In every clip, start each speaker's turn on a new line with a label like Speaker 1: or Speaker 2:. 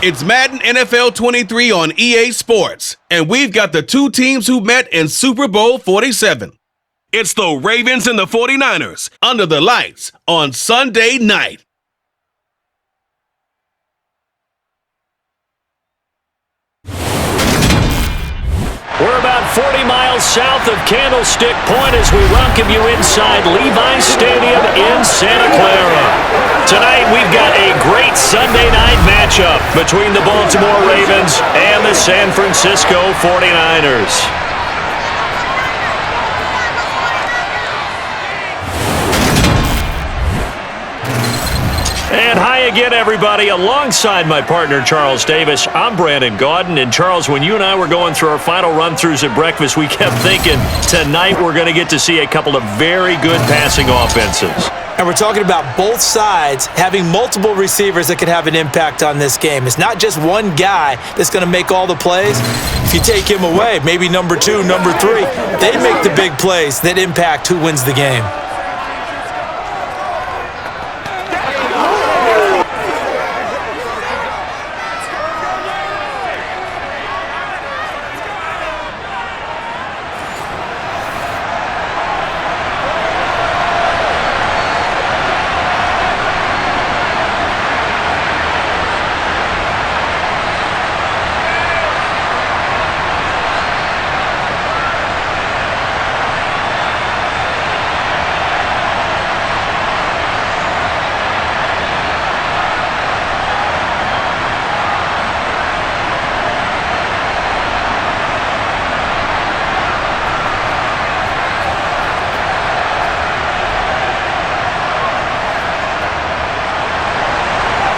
Speaker 1: It's Madden NFL 23 on EA Sports, and we've got the two teams who met in Super Bowl 47. It's the Ravens and the 49ers under the lights on Sunday night.
Speaker 2: We're about 40 miles south of Candlestick Point as we welcome you inside Levi's Stadium in Santa Clara. Tonight, we've got a great Sunday night matchup between the Baltimore Ravens and the San Francisco 49ers. And hi again, everybody. Alongside my partner, Charles Davis, I'm Brandon Gaudin. And Charles, when you and I were going through our final run-throughs at breakfast, we kept thinking tonight we're going to get to see a couple of very good passing offenses.
Speaker 3: And we're talking about both sides having multiple receivers that could have an impact on this game. It's not just one guy that's going to make all the plays. If you take him away, maybe number 2, number 3, they make the big plays that impact who wins the game.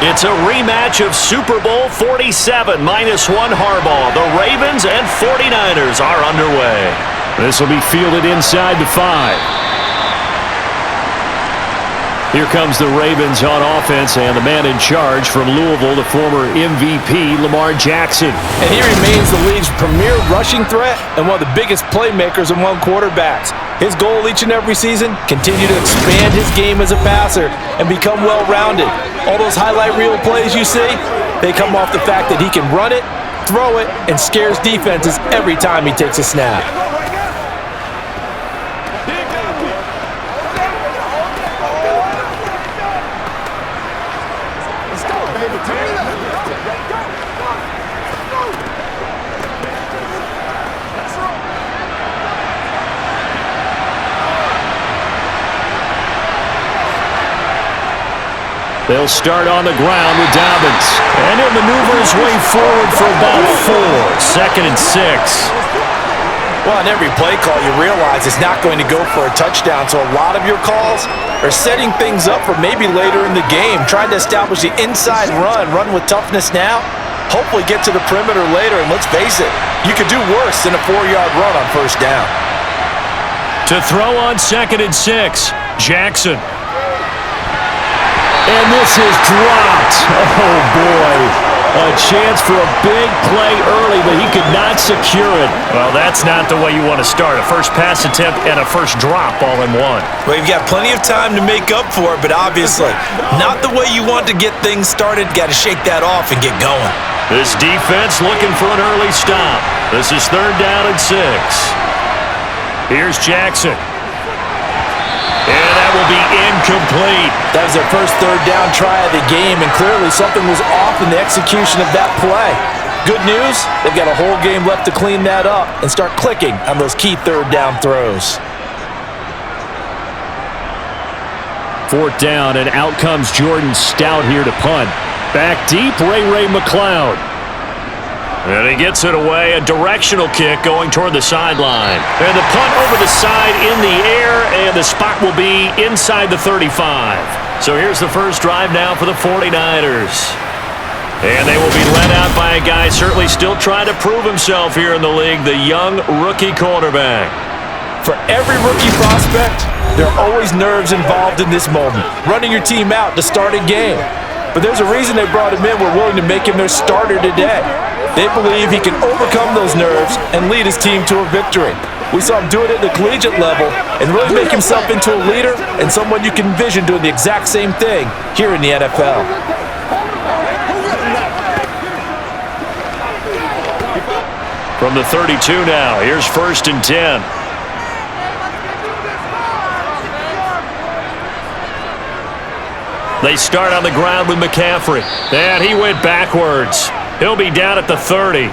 Speaker 2: It's a rematch of Super Bowl 47, -1 Harbaugh. The Ravens and 49ers are underway. This will be fielded inside the 5. Here comes the Ravens on offense, and the man in charge from Louisville, the former MVP, Lamar Jackson.
Speaker 3: And he remains the league's premier rushing threat and one of the biggest playmakers among quarterbacks. His goal each and every season, continue to expand his game as a passer and become well-rounded. All those highlight reel plays you see, they come off the fact that he can run it, throw it, and scares defenses every time he takes a snap.
Speaker 2: They'll start on the ground with Dobbins. And he'll maneuver his way forward for about 4. 2nd and 6.
Speaker 3: Well, in every play call, you realize it's not going to go for a touchdown, so a lot of your calls are setting things up for maybe later in the game, trying to establish the inside run with toughness now, hopefully get to the perimeter later, and let's face it, you could do worse than a 4-yard run on first down.
Speaker 2: To throw on 2nd and 6, Jackson. And this is dropped. Oh, boy. A chance for a big play early, but he could not secure it. Well, that's not the way you want to start. A first pass attempt and a first drop all in one.
Speaker 3: Well, you've got plenty of time to make up for it, but obviously not the way you want to get things started. Got to shake that off and get going.
Speaker 2: This defense looking for an early stop. This is 3rd down and 6. Here's Jackson. And that will be incomplete.
Speaker 3: That was their first 3rd down try of the game, and clearly something was off in the execution of that play. Good news, they've got a whole game left to clean that up and start clicking on those key 3rd down throws.
Speaker 2: 4th down, and out comes Jordan Stout here to punt. Back deep, Ray McLeod. And he gets it away, a directional kick going toward the sideline. And the punt over the side in the air, and the spot will be inside the 35. So here's the first drive now for the 49ers. And they will be led out by a guy certainly still trying to prove himself here in the league, the young rookie quarterback.
Speaker 3: For every rookie prospect, there are always nerves involved in this moment, running your team out to start a game. But there's a reason they brought him in. We're willing to make him their starter today. They believe he can overcome those nerves and lead his team to a victory. We saw him do it at the collegiate level and really make himself into a leader and someone you can envision doing the exact same thing here in the NFL.
Speaker 2: From the 32 now, here's 1st and 10. They start on the ground with McCaffrey. And he went backwards. He'll be down at the 30.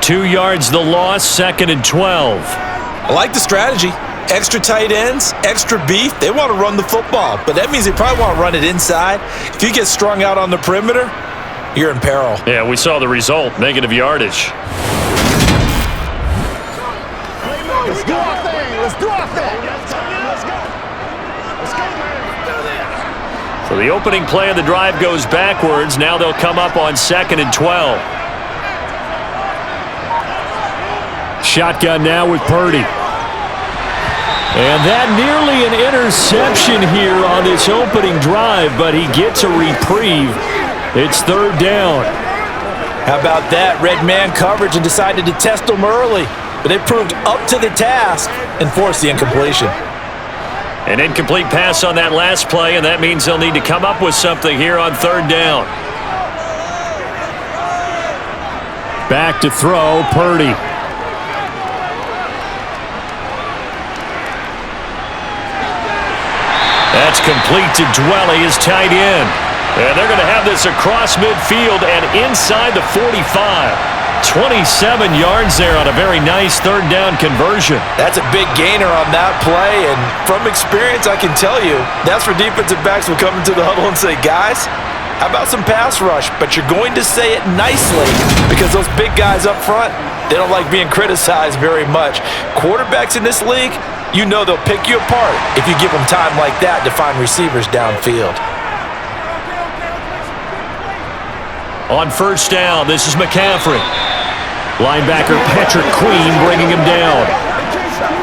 Speaker 2: 2 yards the loss, 2nd and 12.
Speaker 3: I like the strategy. Extra tight ends, extra beef. They want to run the football, but that means they probably want to run it inside. If you get strung out on the perimeter, you're in peril.
Speaker 2: Yeah, we saw the result, negative yardage.
Speaker 4: Let's do our thing. Let's do our thing. Let's go, man.
Speaker 2: So the opening play of the drive goes backwards. Now they'll come up on 2nd and 12.
Speaker 5: Shotgun now with Purdy. And that nearly an interception here on this opening drive, but he gets a reprieve. It's 3rd down.
Speaker 3: How about that? Red man coverage and decided to test them early. But they proved up to the task and forced the incompletion.
Speaker 2: An incomplete pass on that last play, and that means they'll need to come up with something here on 3rd down.
Speaker 5: Back to throw, Purdy.
Speaker 2: That's complete to Dwelly, his tight end. And they're going to have this across midfield and inside the 45. 27 yards there on a very nice 3rd down conversion.
Speaker 3: That's a big gainer on that play, and from experience, I can tell you, that's where defensive backs will come into the huddle and say, guys, how about some pass rush? But you're going to say it nicely because those big guys up front, they don't like being criticized very much. Quarterbacks in this league, you know they'll pick you apart if you give them time like that to find receivers downfield.
Speaker 2: On 1st down, this is McCaffrey.
Speaker 5: Linebacker Patrick Queen bringing him down.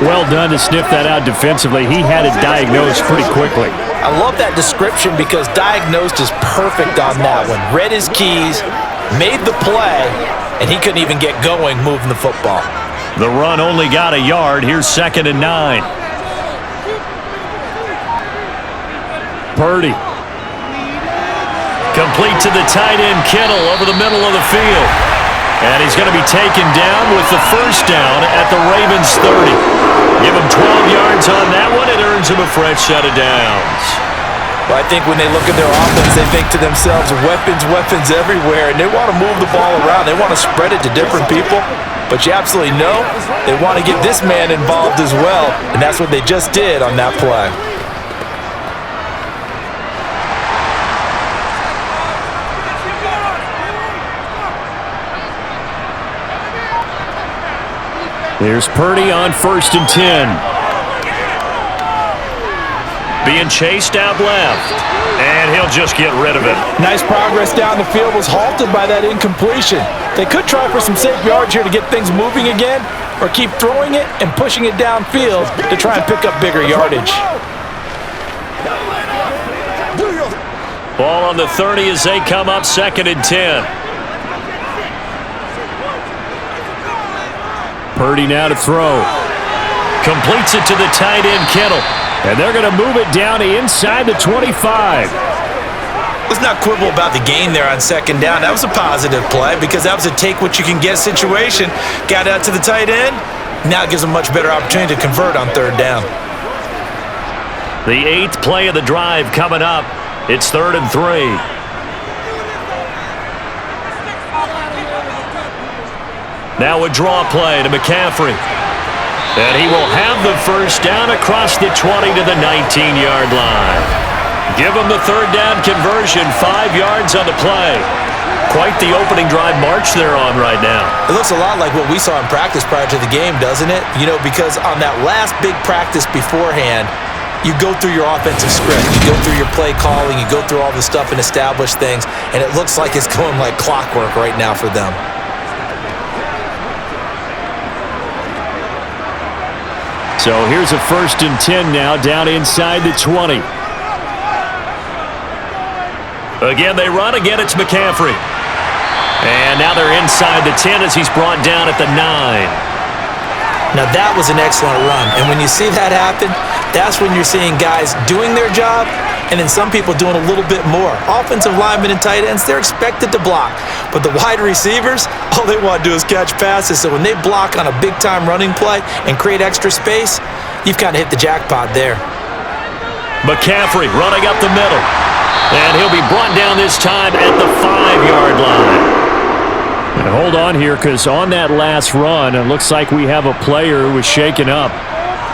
Speaker 5: Well done to sniff that out defensively. He had it diagnosed pretty quickly.
Speaker 3: I love that description because diagnosed is perfect on that one. Read his keys, made the play, and he couldn't even get going moving the football.
Speaker 2: The run only got a yard. Here's 2nd and 9.
Speaker 5: Purdy.
Speaker 2: Complete to the tight end, Kittle, over the middle of the field. And he's going to be taken down with the 1st down at the Ravens' 30. Give him 12 yards on that one. It earns him a fresh set of downs.
Speaker 3: Well, I think when they look at their offense, they think to themselves, weapons, weapons everywhere, and they want to move the ball around. They want to spread it to different people. But you absolutely know they want to get this man involved as well, and that's what they just did on that play.
Speaker 5: Here's Purdy on 1st and 10.
Speaker 2: Being chased out left, and he'll just get rid of it.
Speaker 3: Nice progress down the field was halted by that incompletion. They could try for some safe yards here to get things moving again, or keep throwing it and pushing it downfield to try and pick up bigger yardage.
Speaker 2: Ball on the 30 as they come up 2nd and 10.
Speaker 5: Purdy now to throw.
Speaker 2: Completes it to the tight end, Kittle.
Speaker 5: And they're going to move it down inside the 25.
Speaker 3: Let's not quibble about the gain there on 2nd down. That was a positive play because that was a take-what-you-can-get situation. Got out to the tight end. Now it gives them a much better opportunity to convert on 3rd down.
Speaker 2: The 8th play of the drive coming up. It's 3rd and 3. Now a draw play to McCaffrey. And he will have the 1st down across the 20 to the 19-yard line. Give him the 3rd down conversion, 5 yards on the play. Quite the opening drive march they're on right now.
Speaker 3: It looks a lot like what we saw in practice prior to the game, doesn't it? You know, because on that last big practice beforehand, you go through your offensive script, you go through your play calling, you go through all the stuff and establish things, and it looks like it's going like clockwork right now for them.
Speaker 5: So here's a 1st and 10 now down inside the 20.
Speaker 2: Again, they run. Again, it's McCaffrey. And now they're inside the 10 as he's brought down at the 9.
Speaker 3: Now that was an excellent run, and when you see that happen, that's when you're seeing guys doing their job and then some people doing a little bit more. Offensive linemen and tight ends, they're expected to block. But the wide receivers, all they want to do is catch passes. So when they block on a big-time running play and create extra space, you've kind of hit the jackpot there.
Speaker 2: McCaffrey running up the middle. And he'll be brought down this time at the 5-yard line. And hold on here, because on that last run, it looks like we have a player who was shaken up.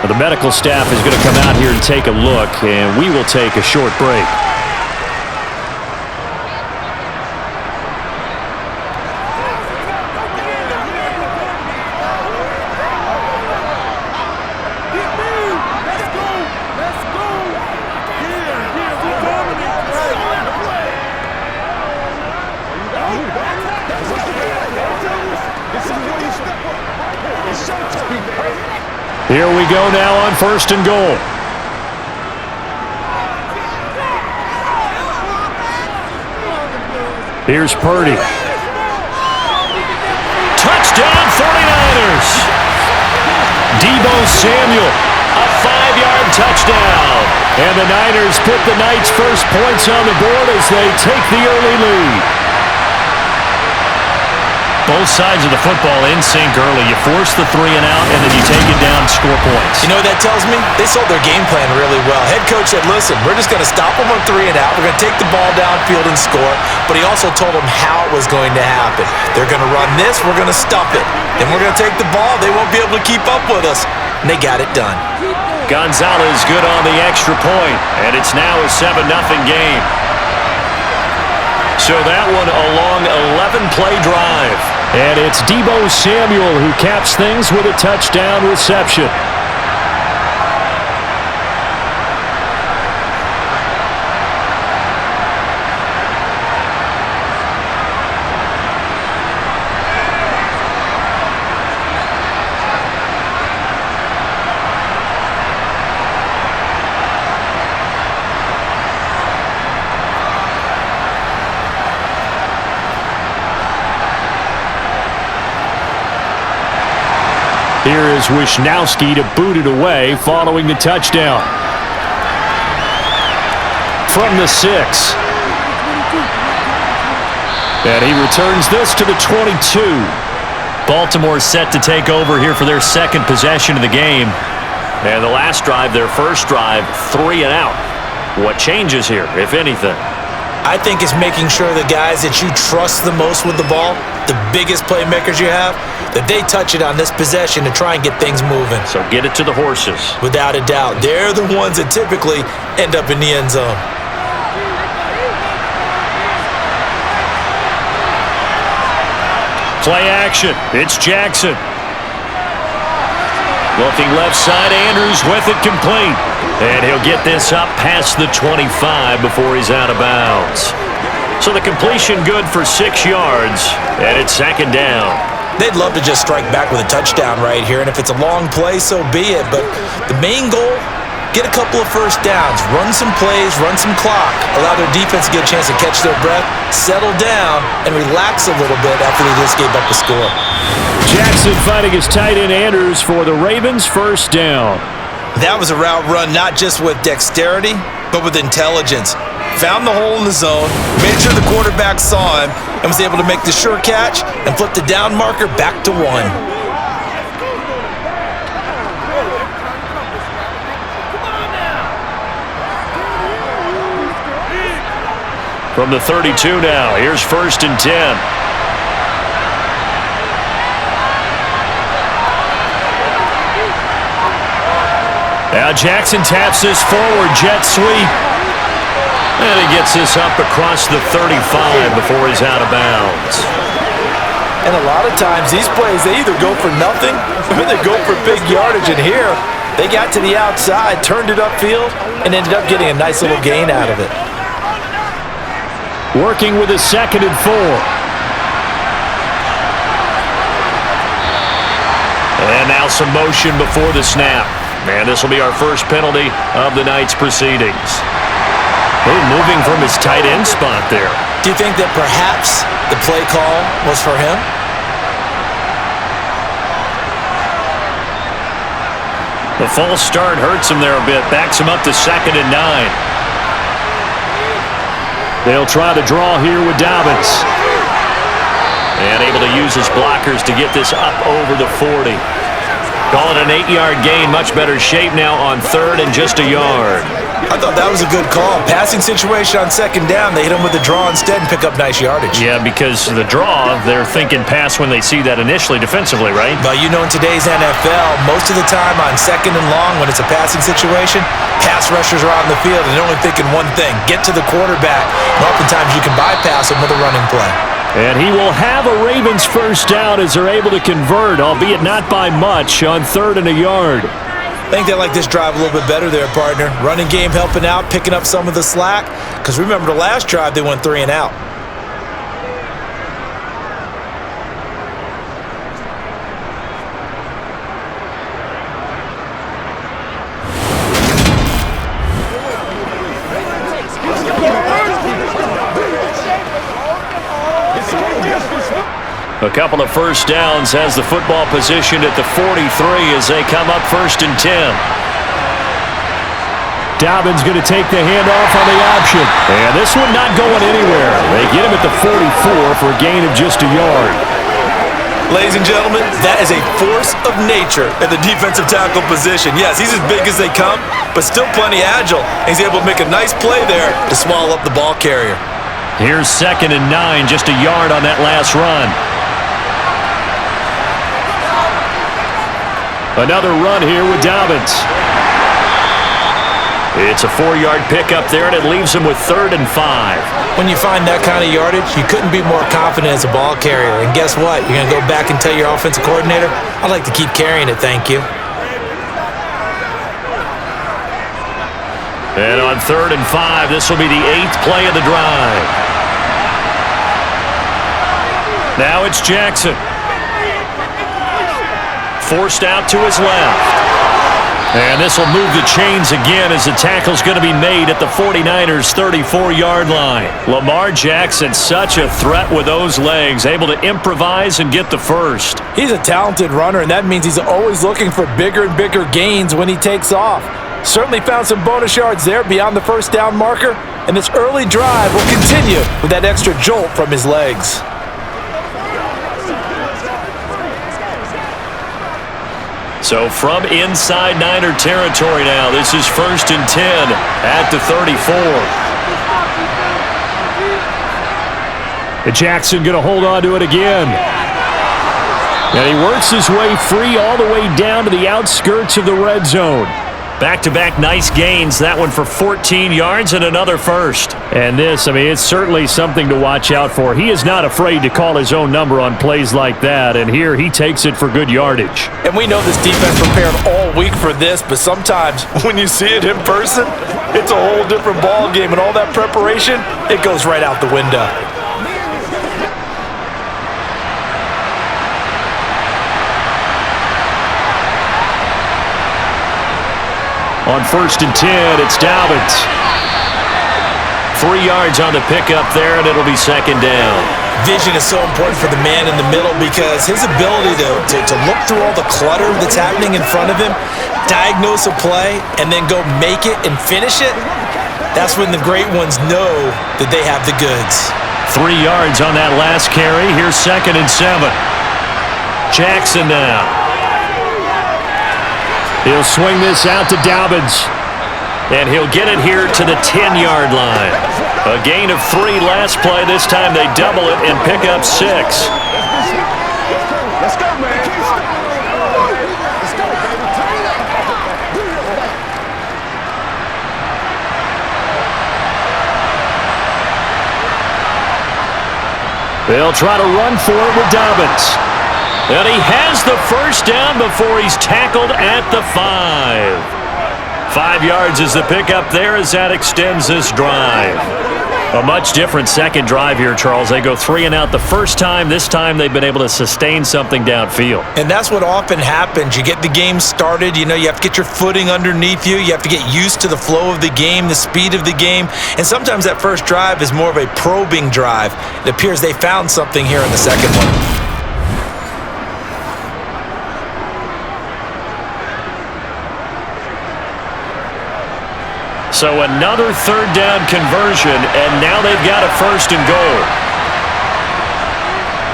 Speaker 2: The medical staff is going to come out here and take a look, and we will take a short break. Here we go now on 1st and goal. Here's Purdy. Touchdown 49ers. Debo Samuel, a 5-yard touchdown. And the Niners put the Knights' first points on the board as they take the early lead. Both sides of the football in sync early. You force the 3 and out, and then you take it down, score points.
Speaker 3: You know what that tells me? They sold their game plan really well. Head coach said, listen, we're just going to stop them on 3 and out. We're going to take the ball downfield and score. But he also told them how it was going to happen. They're going to run this. We're going to stop it. Then we're going to take the ball. They won't be able to keep up with us. And they got it done.
Speaker 2: Gonzalez good on the extra point, and it's now a 7-0 game. So that one a long 11-play drive. And it's Debo Samuel who caps things with a touchdown reception. Here is Wisnowski to boot it away following the touchdown. From the 6. And he returns this to the 22. Baltimore set to take over here for their second possession of the game. And the last drive, their first drive, 3 and out. What changes here, if anything?
Speaker 3: I think it's making sure the guys that you trust the most with the ball, the biggest playmakers you have, that they touch it on this possession to try and get things moving.
Speaker 2: So get it to the horses.
Speaker 3: Without a doubt. They're the ones that typically end up in the end zone.
Speaker 2: Play action. It's Jackson. Looking left side, Andrews with it complete. And he'll get this up past the 25 before he's out of bounds. So the completion good for 6 yards, and it's 2nd down.
Speaker 3: They'd love to just strike back with a touchdown right here, and if it's a long play, so be it. But the main goal, get a couple of first downs, run some plays, run some clock, allow their defense to get a chance to catch their breath, settle down, and relax a little bit after they just gave up the score.
Speaker 2: Jackson fighting his tight end Andrews for the Ravens' first down.
Speaker 3: That was a route run not just with dexterity, but with intelligence. Found the hole in the zone, made sure the quarterback saw him, and was able to make the sure catch and flip the down marker back to 1.
Speaker 2: From the 32 now, here's 1st and 10. Now Jackson taps this forward, jet sweep. And he gets this up across the 35 before he's out of bounds.
Speaker 3: And a lot of times these plays, they either go for nothing or they go for big yardage. And here, they got to the outside, turned it upfield, and ended up getting a nice little gain out of it.
Speaker 2: Working with a 2nd and 4. And now some motion before the snap. And this will be our first penalty of the night's proceedings. Moving from his tight end spot there.
Speaker 3: Do you think that perhaps the play call was for him?
Speaker 2: The false start hurts him there a bit. Backs him up to 2nd and 9.
Speaker 5: They'll try to draw here with Dobbins.
Speaker 2: And able to use his blockers to get this up over the 40. Call it an 8-yard gain. Much better shape now on 3rd and just a yard.
Speaker 3: I thought that was a good call. Passing situation on 2nd down. They hit him with a draw instead and pick up nice yardage.
Speaker 2: Yeah, because the draw, they're thinking pass when they see that initially defensively, right?
Speaker 3: But you know, in today's NFL, most of the time on 2nd and long, when it's a passing situation, pass rushers are on the field and they're only thinking one thing: get to the quarterback. And oftentimes you can bypass them with a running play.
Speaker 5: And he will have a Ravens first down as they're able to convert, albeit not by much, on 3rd and a yard.
Speaker 3: I think they like this drive a little bit better there, partner. Running game helping out, picking up some of the slack. Because remember the last drive, they went 3 and out.
Speaker 5: A couple of first downs has the football positioned at the 43 as they come up 1st and 10. Dobbins going to take the handoff on the option. And this one not going anywhere. They get him at the 44 for a gain of just a yard.
Speaker 3: Ladies and gentlemen, that is a force of nature at the defensive tackle position. Yes, he's as big as they come, but still plenty agile. He's able to make a nice play there to swallow up the ball carrier.
Speaker 2: Here's 2nd and 9, just a yard on that last run.
Speaker 5: Another run here with Dobbins.
Speaker 2: It's a 4-yard pickup there, and it leaves him with 3rd and 5.
Speaker 3: When you find that kind of yardage, you couldn't be more confident as a ball carrier. And guess what? You're going to go back and tell your offensive coordinator, I'd like to keep carrying it, thank you.
Speaker 2: And on 3rd and 5, this will be the 8th play of the drive. Now it's Jackson. Forced out to his left. And this will move the chains again as the tackle's going to be made at the 49ers' 34-yard line. Lamar Jackson, such a threat with those legs, able to improvise and get the first.
Speaker 3: He's a talented runner, and that means he's always looking for bigger and bigger gains when he takes off. Certainly found some bonus yards there beyond the first down marker, and this early drive will continue with that extra jolt from his legs.
Speaker 2: So from inside Niner territory now, this is 1st and 10 at the 34.
Speaker 5: And Jackson going to hold on to it again. And he works his way free all the way down to the outskirts of the red zone.
Speaker 2: Back-to-back nice gains. That one for 14 yards and another first.
Speaker 5: And this, I mean, it's certainly something to watch out for. He is not afraid to call his own number on plays like that, and here he takes it for good yardage.
Speaker 3: And we know this defense prepared all week for this, but sometimes when you see it in person, it's a whole different ball game, and all that preparation, it goes right out the window.
Speaker 5: On 1st and 10, it's Dobbins.
Speaker 2: 3 yards on the pickup there, and it'll be 2nd down.
Speaker 3: Vision is so important for the man in the middle because his ability to look through all the clutter that's happening in front of him, diagnose a play, and then go make it and finish it, that's when the great ones know that they have the goods.
Speaker 2: 3 yards on that last carry. Here's 2nd and 7. Jackson now.
Speaker 5: He'll swing this out to Dobbins.
Speaker 2: And he'll get it here to the 10-yard line. A gain of 3 last play. This time they double it and pick up 6.
Speaker 4: Let's go, man. Let's go, baby. Turn it up. Do your thing.
Speaker 5: They'll try to run for it with Dobbins.
Speaker 2: And he has the first down before he's tackled at the 5. 5 yards is the pickup there as that extends this drive. A much different second drive here, Charles. They go 3 and out the first time. This time they've been able to sustain something downfield.
Speaker 3: And that's what often happens. You get the game started. You know, you have to get your footing underneath you. You have to get used to the flow of the game, the speed of the game. And sometimes that first drive is more of a probing drive. It appears they found something here in the second one.
Speaker 2: So another third down conversion, and now they've got a first and goal.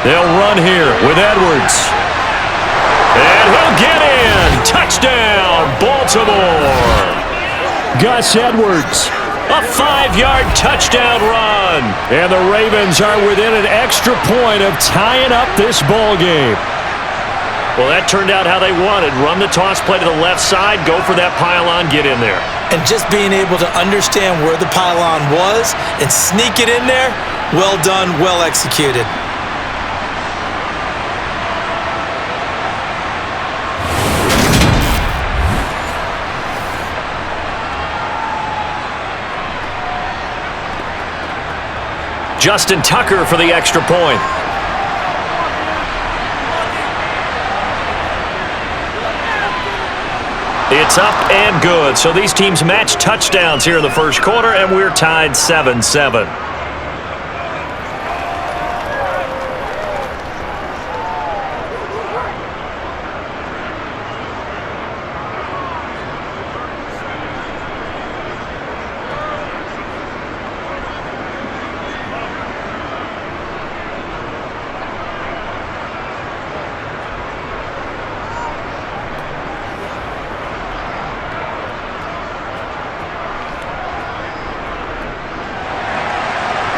Speaker 2: They'll run here with Edwards. And he'll get in. Touchdown, Baltimore.
Speaker 5: Gus Edwards.
Speaker 2: A 5-yard touchdown run.
Speaker 5: And the Ravens are within an extra point of tying up this ball game.
Speaker 2: Well, that turned out how they wanted. Run the toss play to the left side, go for that pylon, get in there.
Speaker 3: And just being able to understand where the pylon was and sneak it in there, well done, well executed.
Speaker 2: Justin Tucker for the extra point. It's up and good. So these teams match touchdowns here in the first quarter, and we're tied 7-7.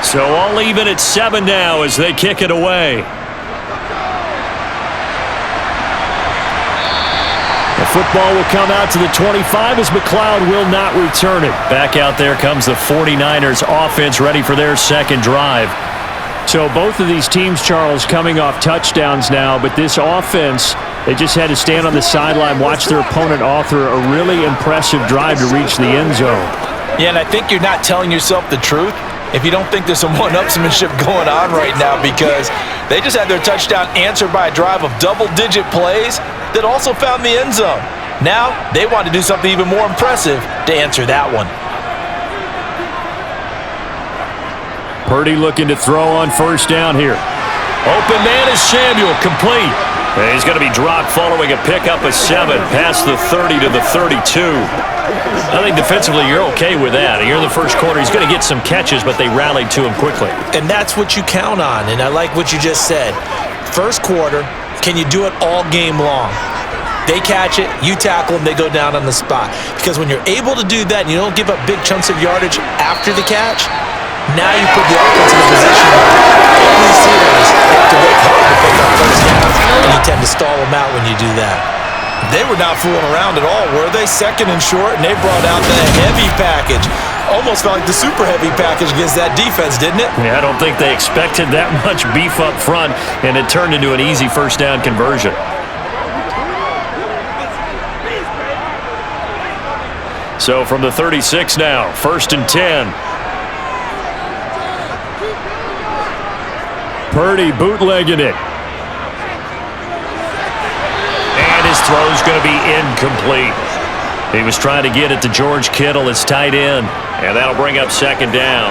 Speaker 2: So all even at 7 now as they kick it away.
Speaker 5: The football will come out to the 25 as McLeod will not return it.
Speaker 2: Back out there comes the 49ers offense ready for their second drive.
Speaker 5: So both of these teams, Charles, coming off touchdowns now, but this offense, they just had to stand on the sideline, watch their opponent author a really impressive drive to reach the end zone.
Speaker 3: Yeah, and I think you're not telling yourself the truth if you don't think there's some one-upsmanship going on right now, because they just had their touchdown answered by a drive of double-digit plays that also found the end zone. Now they want to do something even more impressive to answer that one.
Speaker 5: Purdy looking to throw on first down here.
Speaker 2: Open man is Samuel, complete. And he's going to be dropped following a pickup of 7 past the 30 to the 32. I think defensively you're okay with that. Here in the first quarter, he's going to get some catches, but they rallied to him quickly.
Speaker 3: And that's what you count on, and I like what you just said. First quarter, can you do it all game long? They catch it, you tackle them, they go down on the spot. Because when you're able to do that and you don't give up big chunks of yardage after the catch, now you put the offense in a position where receivers have to work hard to pick up first downs, and you tend to stall them out when you do that. They were not fooling around at all, were they? Second and short, and they brought out the heavy package. Almost felt like the super heavy package against that defense, didn't it?
Speaker 2: Yeah, I don't think they expected that much beef up front, and it turned into an easy first down conversion. So from the 36 now, 1st and 10.
Speaker 5: Purdy bootlegging it.
Speaker 2: And his throw's going to be incomplete. He was trying to get it to George Kittle, his tight end, and that'll bring up second down.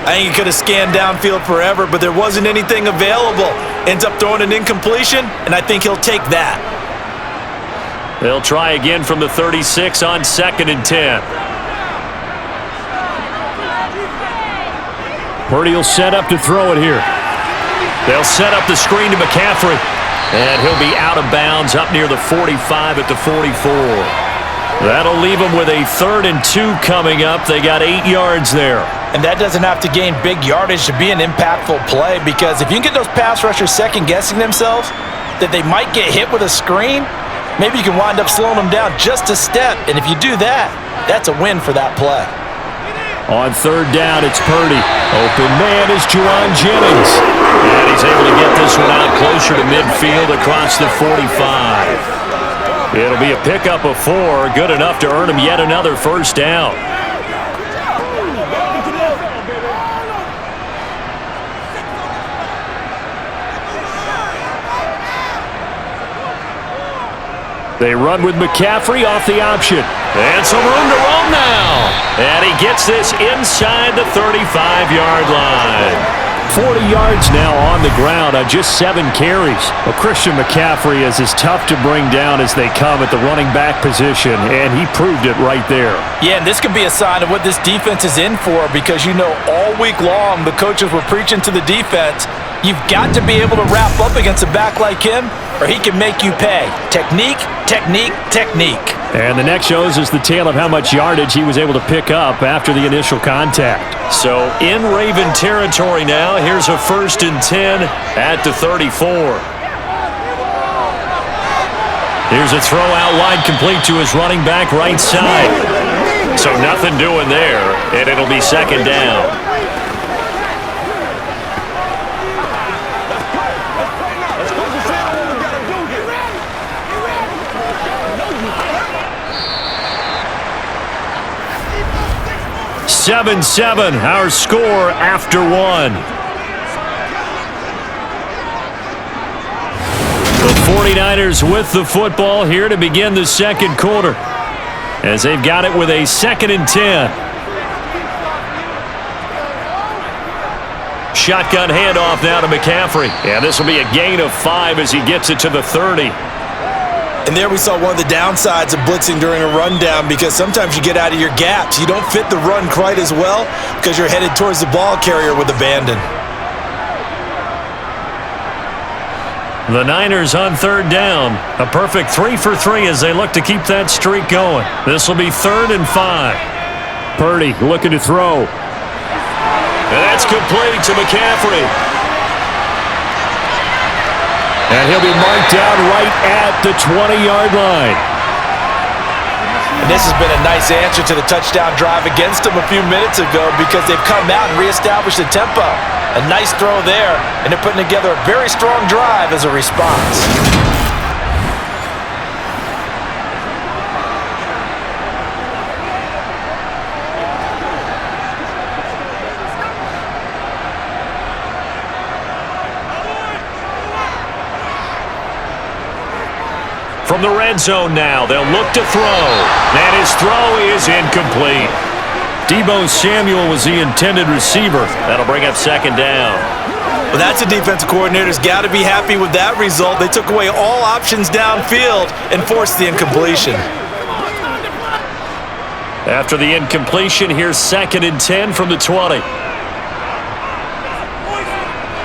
Speaker 3: I think he could have scanned downfield forever, but there wasn't anything available. Ends up throwing an incompletion, and I think he'll take that.
Speaker 2: They'll try again from the 36 on 2nd and 10.
Speaker 5: Purdy will set up to throw it here.
Speaker 2: They'll set up the screen to McCaffrey. And he'll be out of bounds up near the 45 at the 44. That'll leave them with a 3rd and 2 coming up. They got 8 yards there.
Speaker 3: And that doesn't have to gain big yardage to be an impactful play, because if you can get those pass rushers second-guessing themselves that they might get hit with a screen, maybe you can wind up slowing them down just a step. And if you do that, that's a win for that play.
Speaker 5: On 3rd down, it's Purdy. Open man is Juwan Jennings.
Speaker 2: And he's able to get this one out closer to midfield across the 45. It'll be a pickup of 4, good enough to earn him yet another first down.
Speaker 5: They run with McCaffrey off the option.
Speaker 2: And some room to roam now. And he gets this inside the 35-yard line.
Speaker 5: 40 yards now on the ground on just 7 carries. Well, Christian McCaffrey is as tough to bring down as they come at the running back position, and he proved it right there.
Speaker 3: Yeah, and this could be a sign of what this defense is in for, because all week long the coaches were preaching to the defense, you've got to be able to wrap up against a back like him, or he can make you pay. Technique, technique, technique.
Speaker 5: And the next shows us the tale of how much yardage he was able to pick up after the initial contact.
Speaker 2: So in Raven territory now, here's a 1st and 10 at the 34. Here's a throw out wide, complete to his running back right side. So nothing doing there, and it'll be 2nd down. 7-7, our score after 1. The 49ers with the football here to begin the 2nd quarter, as they've got it with a 2nd and 10. Shotgun handoff now to McCaffrey. Yeah, this will be a gain of 5 as he gets it to the 30.
Speaker 3: And there we saw one of the downsides of blitzing during a rundown, because sometimes you get out of your gaps. You don't fit the run quite as well because you're headed towards the ball carrier with abandon.
Speaker 2: The Niners on 3rd down. A perfect 3 for 3 as they look to keep that streak going. This will be 3rd and 5.
Speaker 5: Purdy looking to throw.
Speaker 2: And that's complete to McCaffrey.
Speaker 5: And he'll be marked down right at the 20-yard line.
Speaker 3: And this has been a nice answer to the touchdown drive against them a few minutes ago, because they've come out and reestablished the tempo. A nice throw there, and they're putting together a very strong drive as a response.
Speaker 2: From the red zone now, they'll look to throw. And his throw is incomplete.
Speaker 5: Deebo Samuel was the intended receiver.
Speaker 2: That'll bring up 2nd down.
Speaker 3: Well, that's a defensive coordinator's got to be happy with that result. They took away all options downfield and forced the incompletion.
Speaker 2: After the incompletion, here's 2nd and 10 from the 20.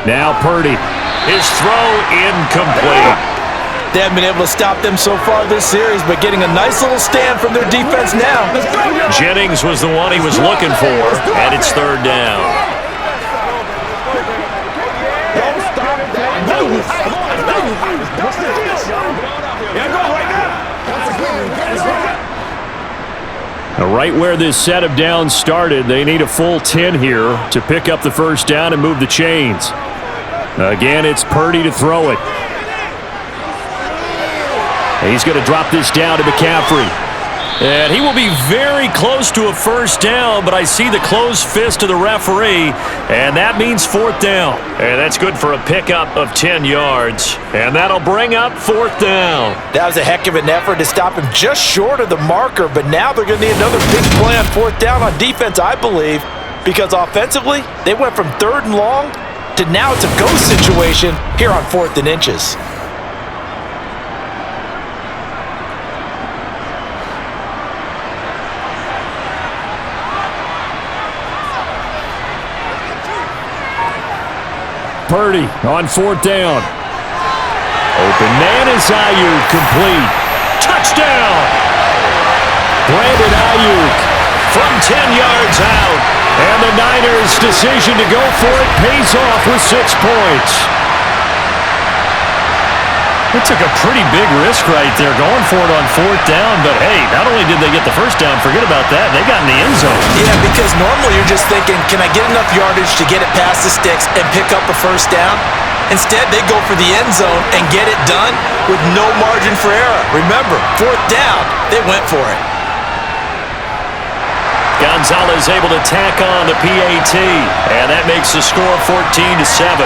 Speaker 5: Now Purdy.
Speaker 2: His throw incomplete.
Speaker 3: They haven't been able to stop them so far this series, but getting a nice little stand from their defense now.
Speaker 2: Jennings was the one he was looking for, and it's 3rd down.
Speaker 5: Right where this set of downs started, they need a full 10 here to pick up the 1st down and move the chains. Again, it's Purdy to throw it. He's going to drop this down to McCaffrey.
Speaker 2: And he will be very close to a 1st down, but I see the closed fist of the referee, and that means 4th down. And that's good for a pickup of 10 yards. And that'll bring up 4th down.
Speaker 3: That was a heck of an effort to stop him just short of the marker, but now they're going to need another big play on 4th down on defense, I believe, because offensively, they went from 3rd and long to now it's a go situation here on 4th and inches.
Speaker 5: Purdy on 4th down. Open man is Ayuk, complete.
Speaker 2: Touchdown!
Speaker 5: Brandon Ayuk
Speaker 2: from 10 yards out.
Speaker 5: And the Niners' decision to go for it pays off with 6 points.
Speaker 2: They took a pretty big risk right there going for it on 4th down, but hey, not only did they get the 1st down, forget about that, they got in the end zone.
Speaker 3: Yeah, because normally you're just thinking, can I get enough yardage to get it past the sticks and pick up a 1st down? Instead, they go for the end zone and get it done with no margin for error. Remember, 4th down, they went for it.
Speaker 2: Gonzalez able to tack on the PAT, and that makes the score 14-7.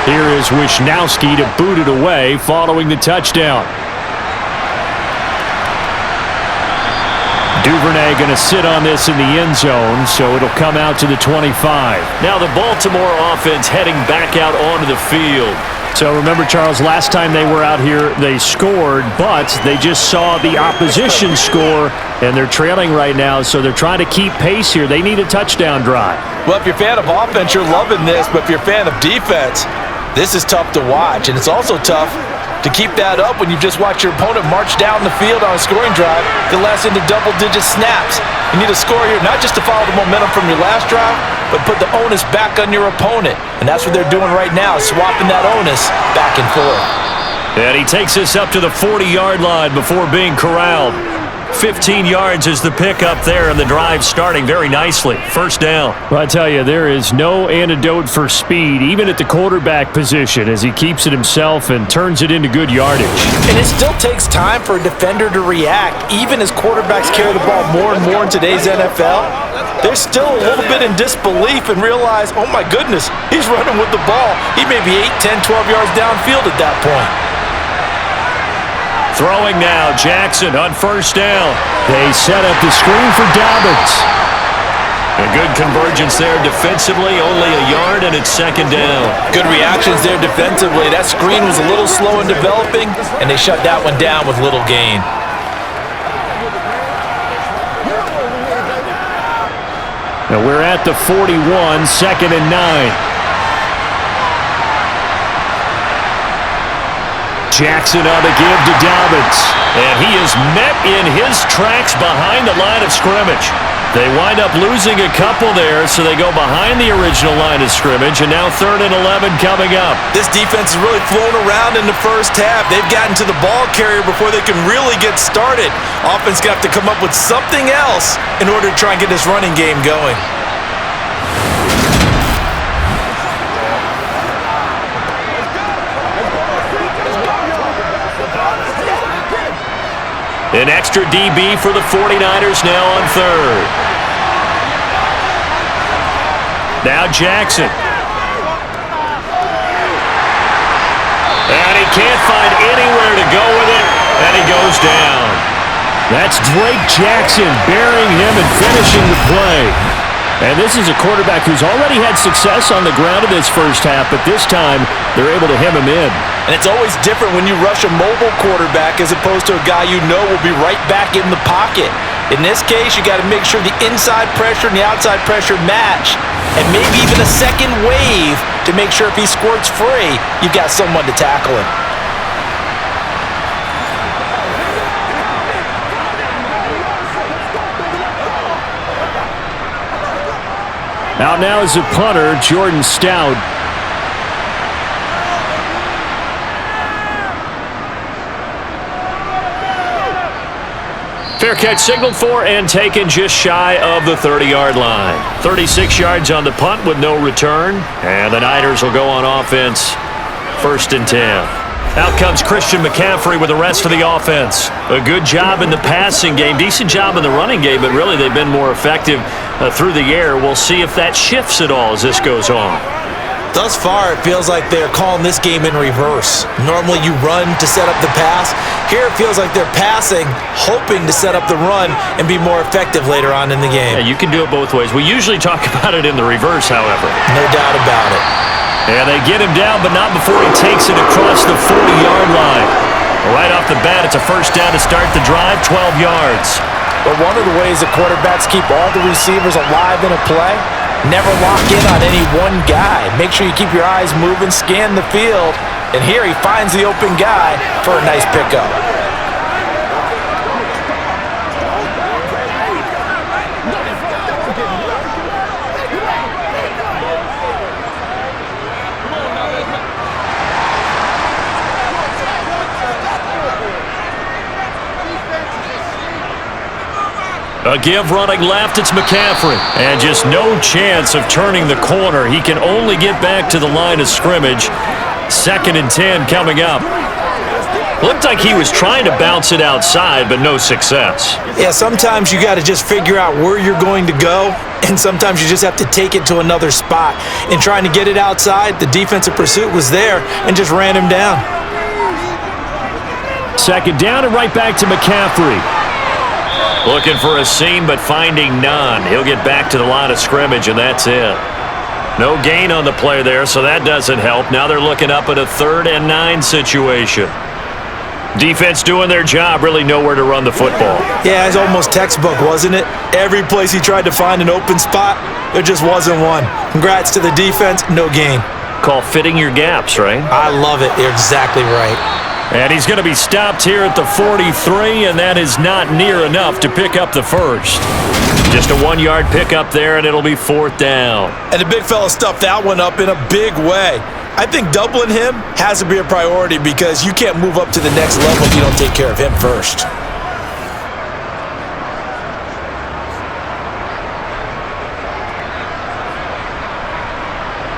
Speaker 5: Here is Wisnowski to boot it away following the touchdown. Duvernay going to sit on this in the end zone, so it'll come out to the 25.
Speaker 2: Now the Baltimore offense heading back out onto the field.
Speaker 5: So remember, Charles, last time they were out here, they scored, but they just saw the opposition score, and they're trailing right now, so they're trying to keep pace here. They need a touchdown drive.
Speaker 3: Well, if you're a fan of offense, you're loving this, but if you're a fan of defense, this is tough to watch, and it's also tough to keep that up when you just watch your opponent march down the field on a scoring drive that lasts into double-digit snaps. You need a score here, not just to follow the momentum from your last drive, but put the onus back on your opponent. And that's what they're doing right now, swapping that onus back and forth.
Speaker 2: And he takes us up to the 40-yard line before being corralled. 15 yards is the pickup there, and the drive starting very nicely. First down.
Speaker 5: Well, I tell you, there is no antidote for speed, even at the quarterback position, as he keeps it himself and turns it into good yardage.
Speaker 3: And it still takes time for a defender to react, even as quarterbacks carry the ball more and more in today's NFL. They're still a little bit in disbelief and realize, oh my goodness, he's running with the ball. He may be 8, 10, 12 yards downfield at that point.
Speaker 2: Throwing now, Jackson on first down.
Speaker 5: They set up the screen for Dobbins.
Speaker 2: A good convergence there defensively, only a yard, and it's second down.
Speaker 3: Good reactions there defensively. That screen was a little slow in developing, and they shut that one down with little gain.
Speaker 5: Now we're at the 41, second and 9. Jackson on the give to Dobbins.
Speaker 2: And he is met in his tracks behind the line of scrimmage. They wind up losing a couple there, so they go behind the original line of scrimmage, and now 3rd and 11 coming up.
Speaker 3: This defense has really flown around in the first half. They've gotten to the ball carrier before they can really get started. Offense got to come up with something else in order to try and get this running game going.
Speaker 2: An extra DB for the 49ers now on 3rd. Now Jackson. And he can't find anywhere to go with it, and he goes down.
Speaker 5: That's Drake Jackson burying him and finishing the play. And this is a quarterback who's already had success on the ground in this first half, but this time they're able to hem him in.
Speaker 3: And it's always different when you rush a mobile quarterback as opposed to a guy you know will be right back in the pocket. In this case, you got to make sure the inside pressure and the outside pressure match, and maybe even a second wave to make sure if he squirts free, you've got someone to tackle him.
Speaker 5: Out now is a punter, Jordan Stout.
Speaker 2: Fair catch signaled for and taken just shy of the 30-yard line. 36 yards on the punt with no return. And the Niners will go on offense. 1st and 10. Out comes Christian McCaffrey with the rest of the offense. A good job in the passing game. Decent job in the running game, but really they've been more effective through the air. We'll see if that shifts at all as this goes on.
Speaker 3: Thus far, it feels like they're calling this game in reverse. Normally you run to set up the pass. Here it feels like they're passing, hoping to set up the run and be more effective later on in the game.
Speaker 2: Yeah, you can do it both ways. We usually talk about it in the reverse, however.
Speaker 3: No doubt about it.
Speaker 2: And they get him down, but not before he takes it across the 40-yard line. Right off the bat, it's a first down to start the drive, 12 yards.
Speaker 3: But one of the ways that quarterbacks keep all the receivers alive in a play, never lock in on any one guy. Make sure you keep your eyes moving, scan the field, and here he finds the open guy for a nice pickup.
Speaker 2: A give running left, it's McCaffrey. And just no chance of turning the corner. He can only get back to the line of scrimmage. 2nd and 10 coming up. Looked like he was trying to bounce it outside, but no success.
Speaker 3: Yeah, sometimes you got to just figure out where you're going to go, and sometimes you just have to take it to another spot. In trying to get it outside, the defensive pursuit was there and just ran him down.
Speaker 5: Second down and right back to McCaffrey.
Speaker 2: Looking for a seam, but finding none. He'll get back to the line of scrimmage, and that's it. No gain on the play there, so that doesn't help. Now they're looking up at a 3rd and 9 situation. Defense doing their job, really nowhere to run the football.
Speaker 3: Yeah, it's almost textbook, wasn't it? Every place he tried to find an open spot, there just wasn't one. Congrats to the defense, no gain.
Speaker 2: Call fitting your gaps, right?
Speaker 3: I love it. You're exactly right.
Speaker 5: And he's going to be stopped here at the 43, and that is not near enough to pick up the first.
Speaker 2: Just a 1-yard pickup there, and it'll be 4th down.
Speaker 3: And the big fella stuffed that one up in a big way. I think doubling him has to be a priority because you can't move up to the next level if you don't take care of him first.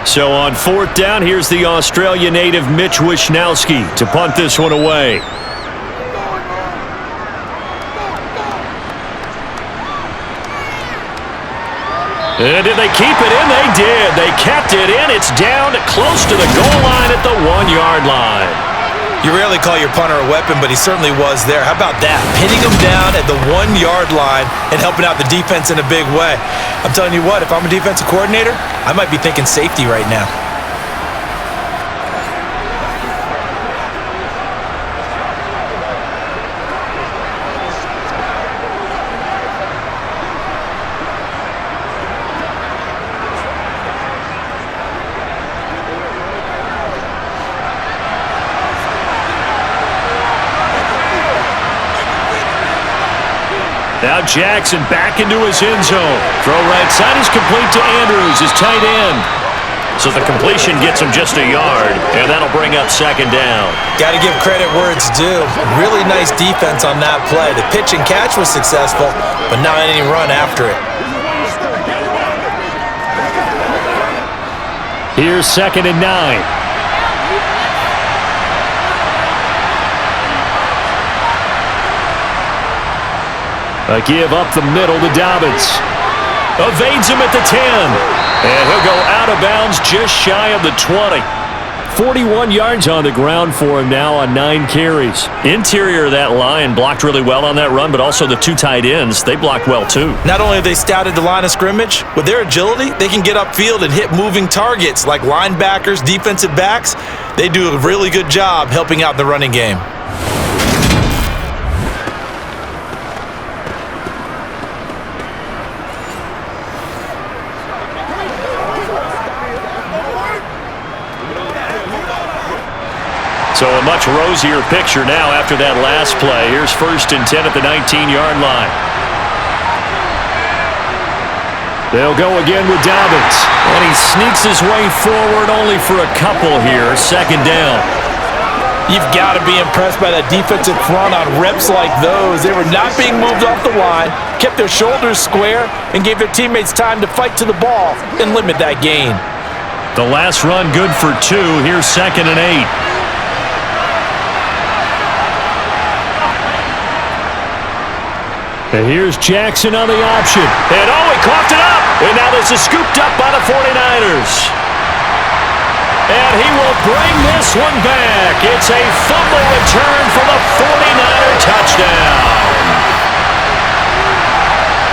Speaker 5: So on 4th down, here's the Australia native Mitch Wishnowsky to punt this one away. And did they keep it in? They did. They kept it in. It's down close to the goal line at the 1-yard line.
Speaker 3: You rarely call your punter a weapon, but he certainly was there. How about that? Pinning him down at the 1-yard line and helping out the defense in a big way. I'm telling you what, if I'm a defensive coordinator, I might be thinking safety right now.
Speaker 5: Now Jackson back into his end zone. Throw right side is complete to Andrews, his tight end.
Speaker 2: So the completion gets him just a yard, and that'll bring up 2nd down.
Speaker 3: Got to give credit where it's due. Really nice defense on that play. The pitch and catch was successful, but not any run after it.
Speaker 5: Here's 2nd and 9. A give up the middle to Dobbins. Evades him at the 10. And he'll go out of bounds just shy of the 20. 41 yards on the ground for him now on 9 carries.
Speaker 2: Interior of that line blocked really well on that run, but also the 2 tight ends, they blocked well too.
Speaker 3: Not only have they scouted the line of scrimmage, with their agility, they can get upfield and hit moving targets like linebackers, defensive backs. They do a really good job helping out the running game.
Speaker 2: So a much rosier picture now after that last play. Here's 1st and 10 at the 19-yard line.
Speaker 5: They'll go again with Dobbins.
Speaker 2: And he sneaks his way forward only for a couple here. 2nd down.
Speaker 3: You've got to be impressed by that defensive front on reps like those. They were not being moved off the line, kept their shoulders square, and gave their teammates time to fight to the ball and limit that gain.
Speaker 2: The last run good for 2. Here's 2nd and 8.
Speaker 5: And here's Jackson on the option.
Speaker 2: And he coughed it up. And now this is scooped up by the 49ers. And he will bring this one back. It's a fumble return for the 49er touchdown.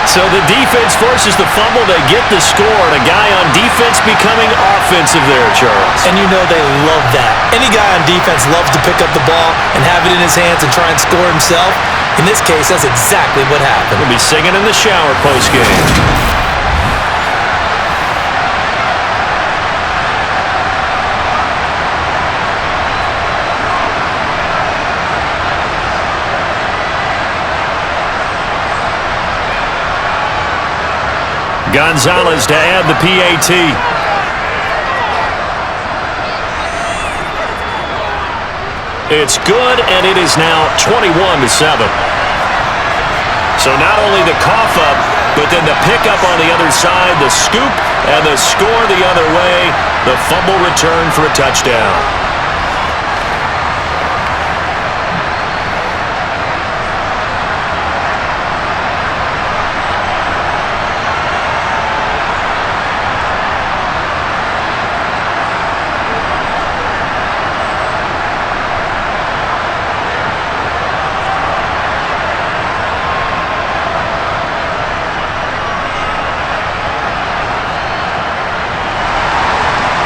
Speaker 2: So the defense forces the fumble. They get the score. And a guy on defense becoming offensive there, Charles.
Speaker 3: And you know they love that. Any guy on defense loves to pick up the ball and have it in his hands and try and score himself. In this case, that's exactly what happened.
Speaker 2: He'll be singing in the shower post-game.
Speaker 5: Gonzalez to add the PAT.
Speaker 2: It's good, and it is now 21-7. So not only the cough up, but then the pickup on the other side, the scoop, and the score the other way, the fumble return for a touchdown.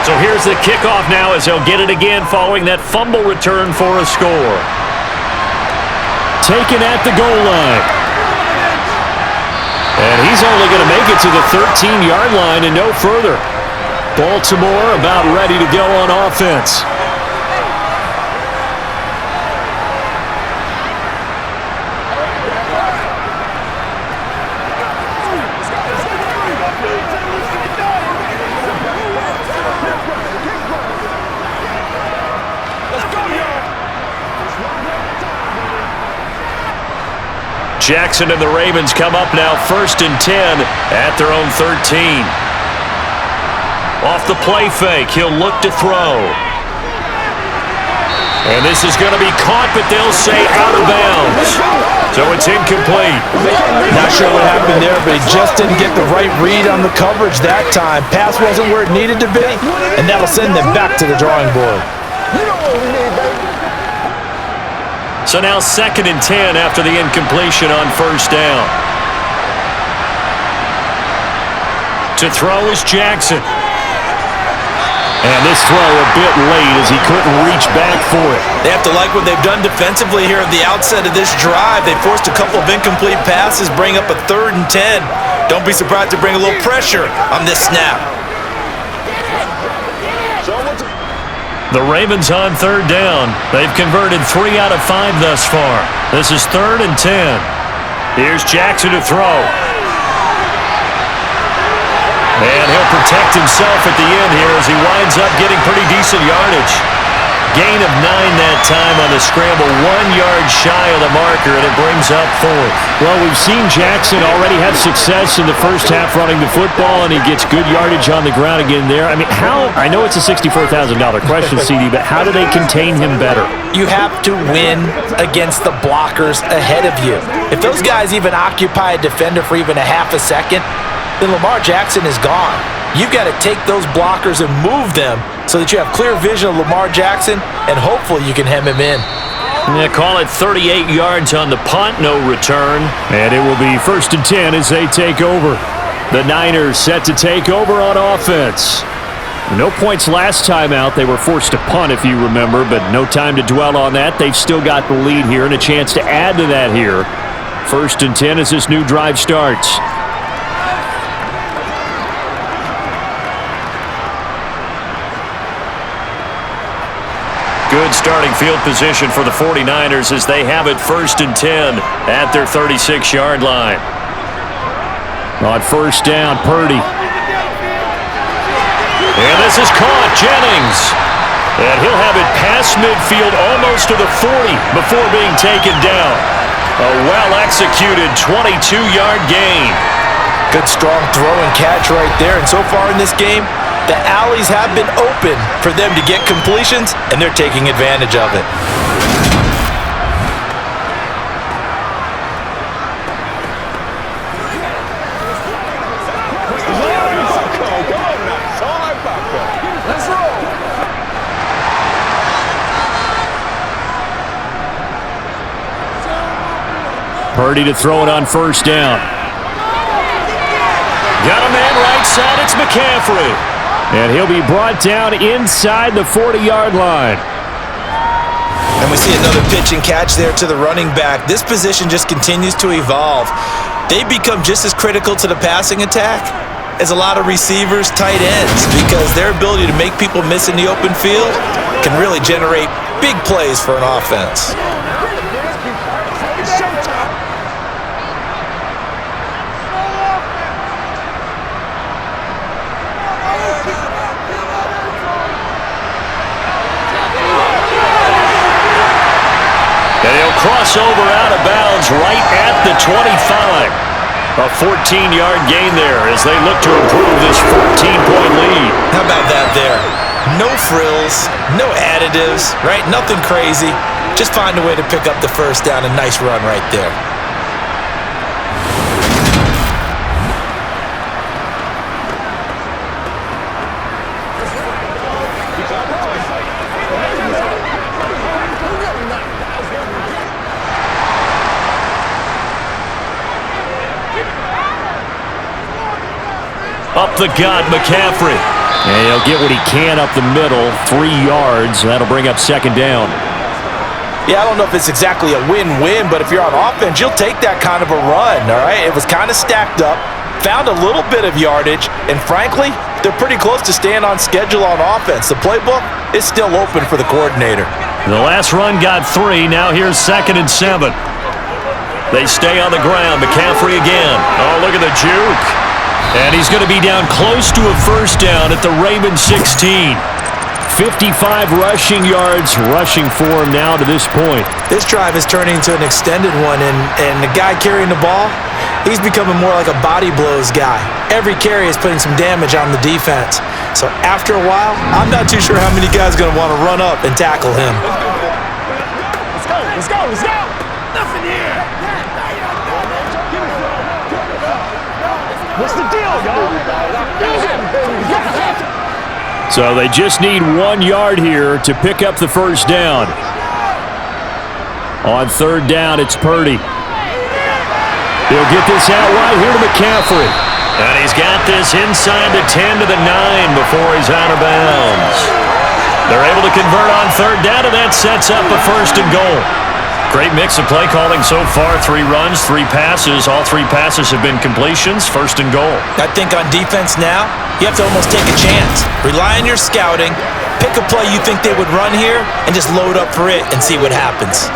Speaker 2: So here's the kickoff now as he'll get it again following that fumble return for a score.
Speaker 5: Taken at the goal line. And he's only going to make it to the 13-yard line and no further. Baltimore about ready to go on offense.
Speaker 2: Jackson and the Ravens come up now 1st and 10 at their own 13. Off the play fake, he'll look to throw. And this is going to be caught, but they'll say out of bounds. So it's incomplete.
Speaker 3: Not sure what happened there, but he just didn't get the right read on the coverage that time. Pass wasn't where it needed to be, and that'll send them back to the drawing board.
Speaker 2: So now 2nd and 10 after the incompletion on 1st down. To throw is Jackson.
Speaker 5: And this throw a bit late as he couldn't reach back for it.
Speaker 3: They have to like what they've done defensively here at the outset of this drive. They forced a couple of incomplete passes, bring up a 3rd and 10. Don't be surprised to bring a little pressure on this snap.
Speaker 2: The Ravens on 3rd down. They've converted 3 out of 5 thus far. This is 3rd and 10. Here's Jackson to throw. And he'll protect himself at the end here as he winds up getting pretty decent yardage. Gain of 9 that time on the scramble, 1 yard shy of the marker, and it brings up 4th.
Speaker 5: Well, we've seen Jackson already have success in the first half running the football, and he gets good yardage on the ground again there. I mean, I know it's a $64,000 question, CD, but how do they contain him better?
Speaker 3: You have to win against the blockers ahead of you. If those guys even occupy a defender for even a half a second, then Lamar Jackson is gone. You've got to take those blockers and move them so that you have clear vision of Lamar Jackson, and hopefully you can hem him in.
Speaker 2: They call it 38 yards on the punt, no return.
Speaker 5: And it will be 1st and 10 as they take over. The Niners set to take over on offense. No points last time out. They were forced to punt, if you remember, but no time to dwell on that. They've still got the lead here and a chance to add to that here. 1st and 10 as this new drive starts.
Speaker 2: Good starting field position for the 49ers as they have it 1st and 10 at their 36-yard line.
Speaker 5: On 1st down, Purdy.
Speaker 2: And this is caught, Jennings. And he'll have it past midfield almost to the 40 before being taken down. A well-executed 22-yard gain.
Speaker 3: Good strong throw and catch right there. And so far in this game, the alleys have been open for them to get completions, and they're taking advantage of it.
Speaker 5: Purdy to throw it on 1st down.
Speaker 2: Got a man right side, it's McCaffrey.
Speaker 5: And he'll be brought down inside the 40-yard line.
Speaker 3: And we see another pitch and catch there to the running back. This position just continues to evolve. They become just as critical to the passing attack as a lot of receivers, tight ends, because their ability to make people miss in the open field can really generate big plays for an offense.
Speaker 2: Crossover out of bounds right at the 25. A 14-yard gain there as they look to improve this 14-point lead.
Speaker 3: How about that there? No frills, no additives, right? Nothing crazy. Just find a way to pick up the 1st down. A nice run right there.
Speaker 2: Up the gut, McCaffrey.
Speaker 5: And he'll get what he can up the middle, 3 yards. That'll bring up second down.
Speaker 3: Yeah, I don't know if it's exactly a win-win, but if you're on offense, you'll take that kind of a run, all right? It was kind of stacked up, found a little bit of yardage, and frankly, they're pretty close to staying on schedule on offense. The playbook is still open for the coordinator.
Speaker 2: The last run got 3. Now here's 2nd and 7. They stay on the ground. McCaffrey again. Oh, look at the juke. And he's going to be down close to a first down at the Ravens 16.
Speaker 5: 55 rushing yards rushing for him now to this point.
Speaker 3: This drive is turning into an extended one, and the guy carrying the ball, he's becoming more like a body blows guy. Every carry is putting some damage on the defense. So after a while, I'm not too sure how many guys are going to want to run up and tackle him.
Speaker 4: Let's go, let's go, let's go. Nothing here. What's the deal, y'all?
Speaker 5: So they just need 1 yard here to pick up the first down. On third down, it's Purdy. He'll get this out right here to McCaffrey.
Speaker 2: And he's got this inside the 10 to the 9 before he's out of bounds. They're able to convert on third down, and that sets up a 1st and goal. Great mix of play calling so far. 3 runs, 3 passes. All 3 passes have been completions. 1st and goal.
Speaker 3: I think on defense now, you have to almost take a chance. Rely on your scouting. Pick a play you think they would run here and just load up for it and see what happens.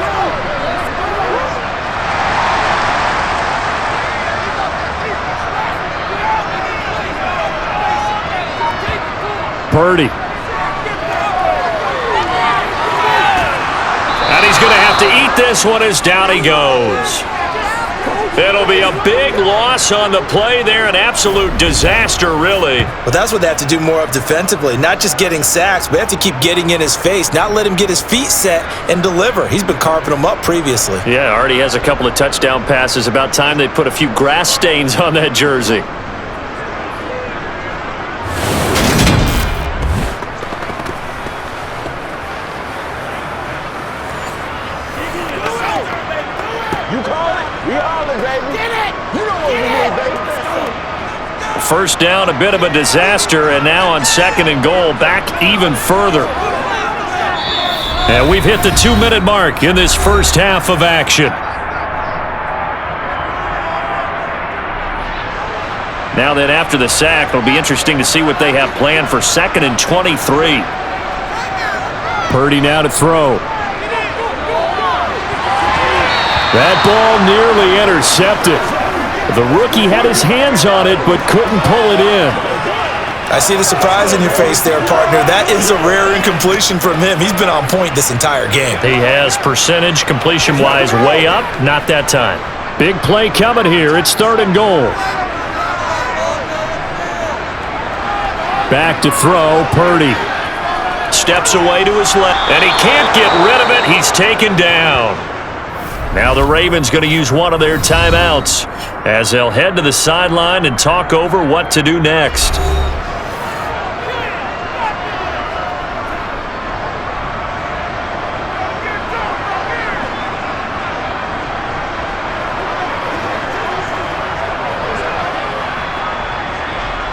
Speaker 5: Purdy.
Speaker 2: And he's going to have to eat this one as down he goes. It'll be a big loss on the play there, an absolute disaster, really.
Speaker 3: Well, that's what they have to do more of defensively, not just getting sacks, but they have to keep getting in his face, not let him get his feet set and deliver. He's been carving them up previously.
Speaker 2: Yeah, already has a couple of touchdown passes. About time they put a few grass stains on that jersey. First down, a bit of a disaster, and now on 2nd and goal, back even further. And we've hit the 2-minute mark in this first half of action. Now then, after the sack, it'll be interesting to see what they have planned for 2nd and 23.
Speaker 5: Purdy now to throw. That ball nearly intercepted. The rookie had his hands on it, but couldn't pull it in.
Speaker 3: I see the surprise in your face there, partner. That is a rare incompletion from him. He's been on point this entire game.
Speaker 2: He has percentage completion-wise way up, not that time.
Speaker 5: Big play coming here. It's 3rd and goal. Back to throw, Purdy.
Speaker 2: Steps away to his left, and he can't get rid of it. He's taken down. Now the Ravens going to use one of their timeouts as they'll head to the sideline and talk over what to do next.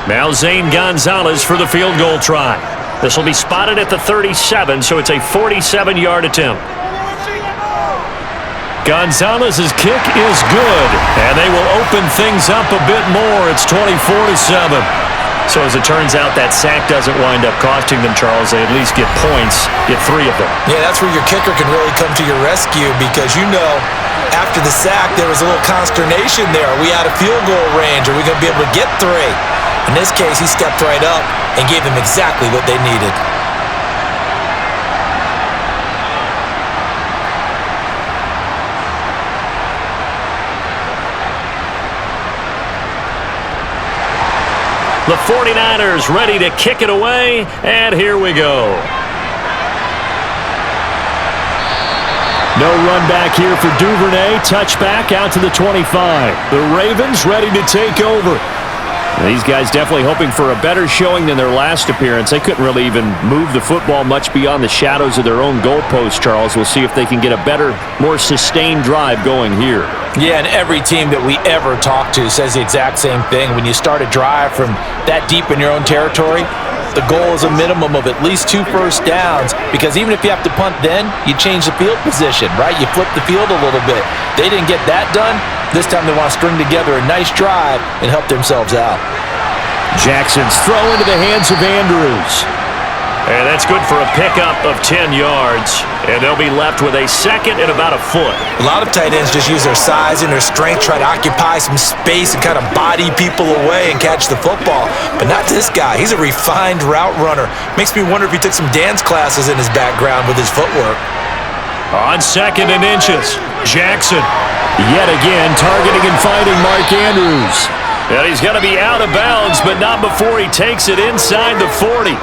Speaker 2: Now Zane Gonzalez for the field goal try. This will be spotted at the 37, so it's a 47-yard attempt. Gonzalez's kick is good, and they will open things up a bit more. It's 24-7. So as it turns out, that sack doesn't wind up costing them, Charles. They at least get points, get 3 of them.
Speaker 3: Yeah, that's where your kicker can really come to your rescue because, you know, after the sack, there was a little consternation there. Are we out of field goal range? Are we going to be able to get 3? In this case, he stepped right up and gave them exactly what they needed.
Speaker 2: The 49ers ready to kick it away, and here we go.
Speaker 5: No run back here for Duvernay. Touchback out to the 25. The Ravens ready to take over. These guys definitely hoping for a better showing than their last appearance. They couldn't really even move the football much beyond the shadows of their own goalpost, Charles. We'll see if they can get a better, more sustained drive going here.
Speaker 3: Yeah, and every team that we ever talk to says the exact same thing. When you start a drive from that deep in your own territory, the goal is a minimum of at least 2 first downs, because even if you have to punt then, you change the field position, right? You flip the field a little bit. They didn't get that done. This time they want to string together a nice drive and help themselves out.
Speaker 5: Jackson's throw into the hands of Andrews.
Speaker 2: And that's good for a pickup of 10 yards. And they'll be left with a second and about a foot.
Speaker 3: A lot of tight ends just use their size and their strength, try to occupy some space and kind of body people away and catch the football. But not this guy. He's a refined route runner. Makes me wonder if he took some dance classes in his background with his footwork.
Speaker 2: On 2nd and inches, Jackson.
Speaker 5: Yet again, targeting and finding Mark Andrews.
Speaker 2: And he's going to be out of bounds, but not before he takes it inside the 40.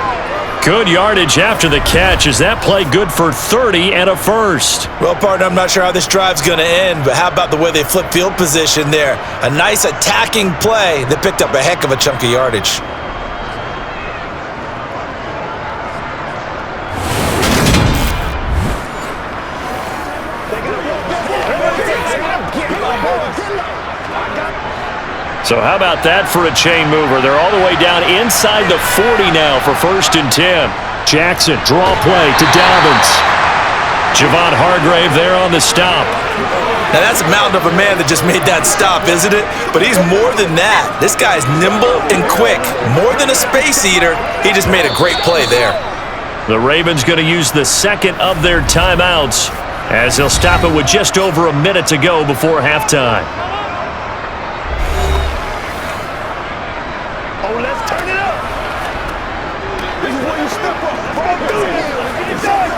Speaker 2: Good yardage after the catch. Is that play good for 30 and a first?
Speaker 3: Well, partner, I'm not sure how this drive's going to end, but how about the way they flip field position there? A nice attacking play that picked up a heck of a chunk of yardage.
Speaker 2: So how about that for a chain mover? They're all the way down inside the 40 now for 1st and 10.
Speaker 5: Jackson, draw play to Dobbins.
Speaker 2: Javon Hargrave there on the stop.
Speaker 3: Now that's a mountain of a man that just made that stop, isn't it? But he's more than that. This guy's nimble and quick. More than a space eater, he just made a great play there.
Speaker 2: The Ravens going to use the second of their timeouts as they'll stop it with just over a minute to go before halftime.
Speaker 4: Oh, let's turn it up. This is where you step up. Come on, do it. Get done.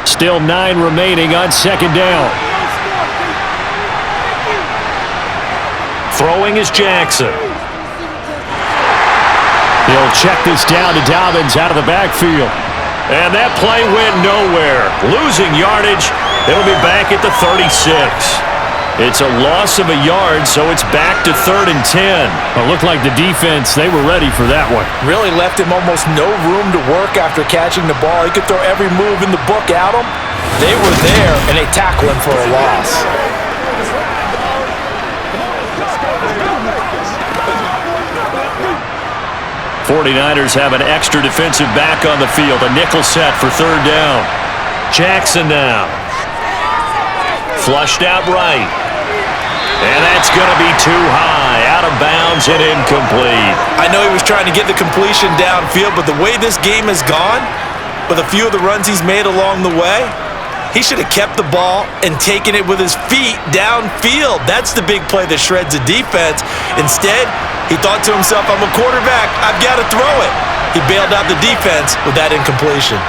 Speaker 5: Still 9 remaining on 2nd down.
Speaker 2: Throwing is Jackson.
Speaker 5: He'll check this down to Dobbins out of the backfield.
Speaker 2: And that play went nowhere. Losing yardage. It'll be back at the 36. It's a loss of a yard, so it's back to 3rd and 10.
Speaker 5: It looked like the defense, they were ready for that one.
Speaker 3: Really left him almost no room to work after catching the ball. He could throw every move in the book at him. They were there, and they tackle him for a loss.
Speaker 2: 49ers have an extra defensive back on the field. A nickel set for 3rd down. Jackson now. Flushed out right. And that's going to be too high. Out of bounds and incomplete.
Speaker 3: I know he was trying to get the completion downfield, but the way this game has gone, with a few of the runs he's made along the way, he should have kept the ball and taken it with his feet downfield. That's the big play that shreds a defense. Instead, he thought to himself, I'm a quarterback, I've got to throw it. He bailed out the defense with that incompletion.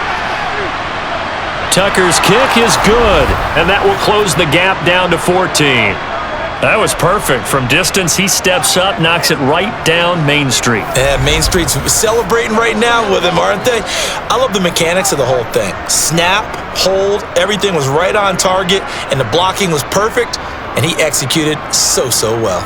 Speaker 2: Tucker's kick is good, and that will close the gap down to 14. That was perfect. From distance, he steps up, knocks it right down Main Street.
Speaker 3: Yeah, Main Street's celebrating right now with him, aren't they? I love the mechanics of the whole thing. Snap, hold, everything was right on target, and the blocking was perfect, and he executed so well.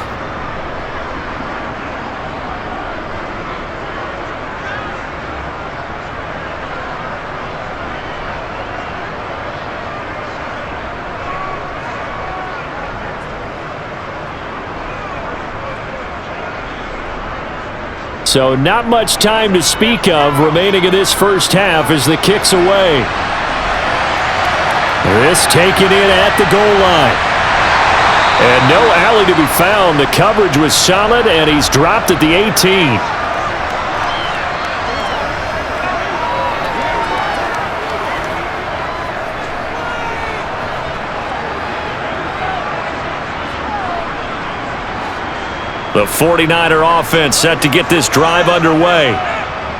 Speaker 5: So not much time to speak of remaining in this first half as the kick's away. This taken in at the goal line. And no alley to be found. The coverage was solid, and he's dropped at the 18.
Speaker 2: The 49er offense set to get this drive underway.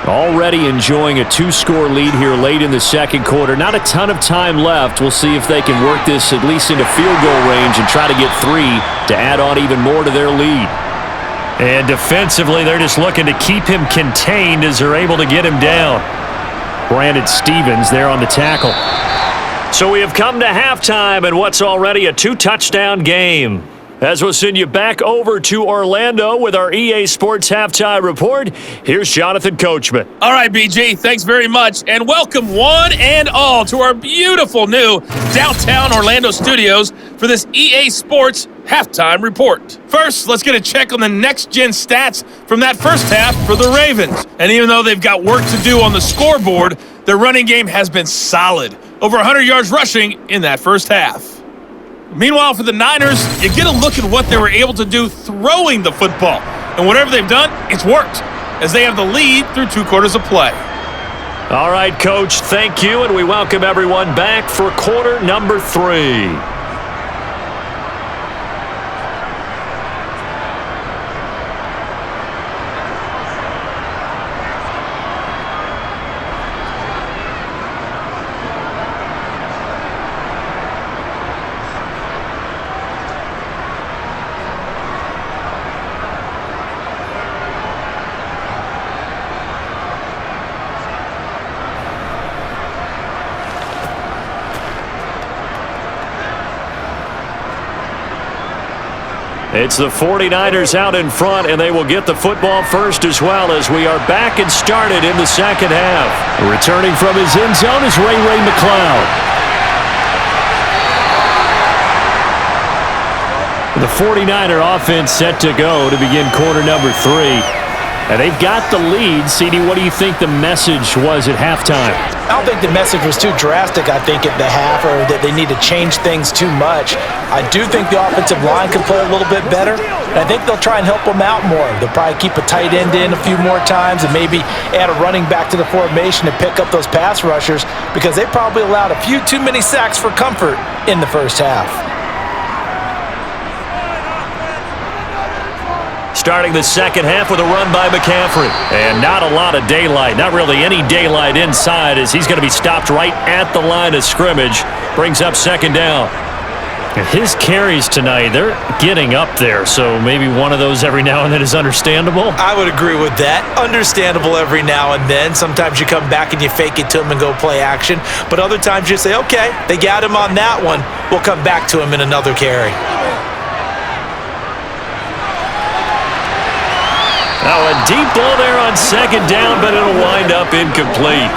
Speaker 5: Already enjoying a 2-score lead here late in the second quarter. Not a ton of time left. We'll see if they can work this at least into field goal range and try to get 3 to add on even more to their lead.
Speaker 2: And defensively, they're just looking to keep him contained as they're able to get him down.
Speaker 5: Brandon Stevens there on the tackle.
Speaker 2: So we have come to halftime in what's already a 2-touchdown game. As we'll send you back over to Orlando with our EA Sports Halftime Report, here's Jonathan Coachman.
Speaker 6: All right, BG, thanks very much, and welcome one and all to our beautiful new downtown Orlando studios for this EA Sports Halftime Report. First, let's get a check on the next-gen stats from that first half for the Ravens. And even though they've got work to do on the scoreboard, their running game has been solid. Over 100 yards rushing in that first half. Meanwhile, for the Niners, you get a look at what they were able to do throwing the football. And whatever they've done, it's worked, as they have the lead through 2 quarters of play.
Speaker 2: All right, Coach, thank you, and we welcome everyone back for quarter number 3. It's the 49ers out in front, and they will get the football first as well as we are back and started in the second half.
Speaker 5: Returning from his end zone is Ray McCloud. The 49er offense set to go to begin quarter number 3. And they've got the lead. CD, what do you think the message was at halftime?
Speaker 3: I don't think the message was too drastic, I think, at the half, or that they need to change things too much. I do think the offensive line can play a little bit better, and I think they'll try and help them out more. They'll probably keep a tight end in a few more times and maybe add a running back to the formation to pick up those pass rushers, because they probably allowed a few too many sacks for comfort in the first half.
Speaker 2: Starting the second half with a run by McCaffrey. And not a lot of daylight, not really any daylight inside, as he's going to be stopped right at the line of scrimmage. Brings up second down.
Speaker 5: And his carries tonight, they're getting up there, so maybe one of those every now and then is understandable.
Speaker 3: I would agree with that. Understandable every now and then. Sometimes you come back and you fake it to him and go play action. But other times you say, okay, they got him on that one. We'll come back to him in another carry.
Speaker 2: Now a deep ball there on second down, but it'll wind up incomplete.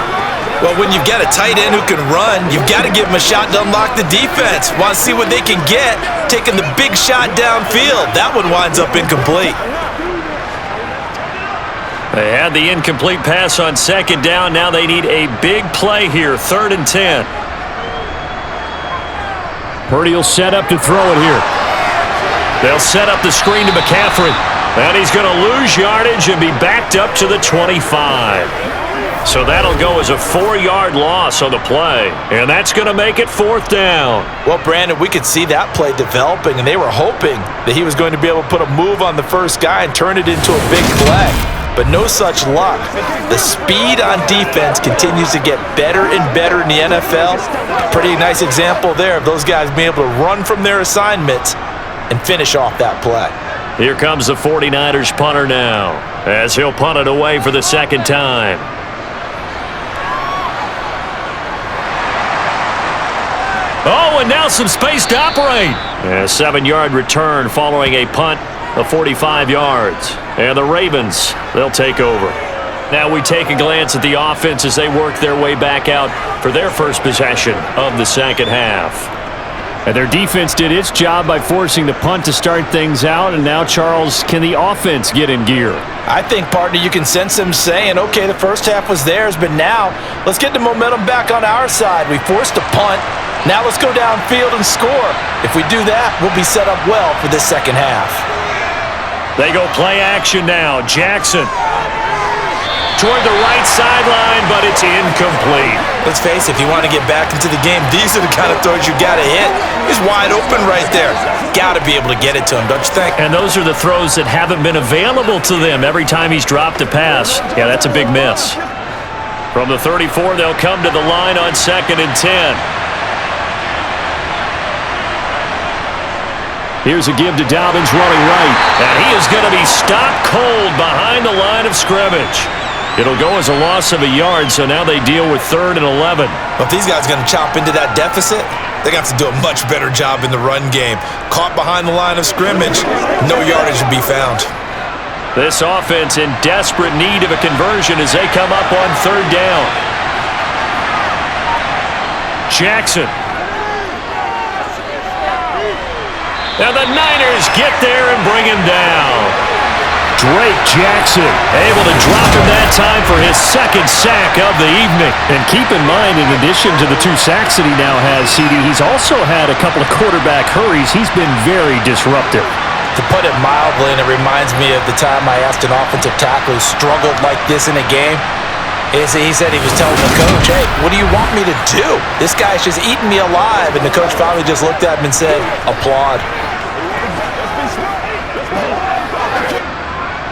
Speaker 3: Well, when you've got a tight end who can run, you've got to give him a shot to unlock the defense. Want to see what they can get, taking the big shot downfield. That one winds up incomplete.
Speaker 2: They had the incomplete pass on second down. Now they need a big play here, 3rd and 10.
Speaker 5: Purdy will set up to throw it here.
Speaker 2: They'll set up the screen to McCaffrey. And he's going to lose yardage and be backed up to the 25. So that'll go as a 4-yard loss on the play. And that's going to make it 4th down.
Speaker 3: Well, Brandon, we could see that play developing, and they were hoping that he was going to be able to put a move on the first guy and turn it into a big play. But no such luck. The speed on defense continues to get better and better in the NFL. Pretty nice example there of those guys being able to run from their assignments and finish off that play.
Speaker 2: Here comes the 49ers punter now, as he'll punt it away for the second time. Oh, and now some space to operate. A 7-yard return following a punt of 45 yards. And the Ravens, they'll take over. Now we take a glance at the offense as they work their way back out for their first possession of the second half.
Speaker 5: And their defense did its job by forcing the punt to start things out. And now, Charles, can the offense get in gear?
Speaker 3: I think, partner, you can sense them saying, okay, the first half was theirs, but now let's get the momentum back on our side. We forced a punt. Now let's go downfield and score. If we do that, we'll be set up well for this second half.
Speaker 2: They go play action now. Jackson toward the right sideline, but it's incomplete.
Speaker 3: Let's face it, if you want to get back into the game, these are the kind of throws you got to hit. He's wide open right there. Got to be able to get it to him, don't you think?
Speaker 2: And those are the throws that haven't been available to them every time he's dropped a pass. Yeah, that's a big miss. From the 34, they'll come to the line on 2nd and 10.
Speaker 5: Here's a give to Dobbins running right.
Speaker 2: And he is going to be stopped cold behind the line of scrimmage. It'll go as a loss of a yard, so now they deal with 3rd and 11.
Speaker 3: Well, if these guys are going to chop into that deficit, they're going to have to do a much better job in the run game. Caught behind the line of scrimmage, no yardage to be found.
Speaker 2: This offense in desperate need of a conversion as they come up on third down. Jackson. And the Niners get there and bring him down. Drake Jackson able to drop him that time for his second sack of the evening.
Speaker 5: And keep in mind, in addition to the 2 sacks that he now has, CD, he's also had a couple of quarterback hurries. He's been very disruptive.
Speaker 3: To put it mildly, and it reminds me of the time I asked an offensive tackle who struggled like this in a game. He said he was telling the coach, hey, what do you want me to do? This guy's just eating me alive. And the coach finally just looked at him and said, applaud.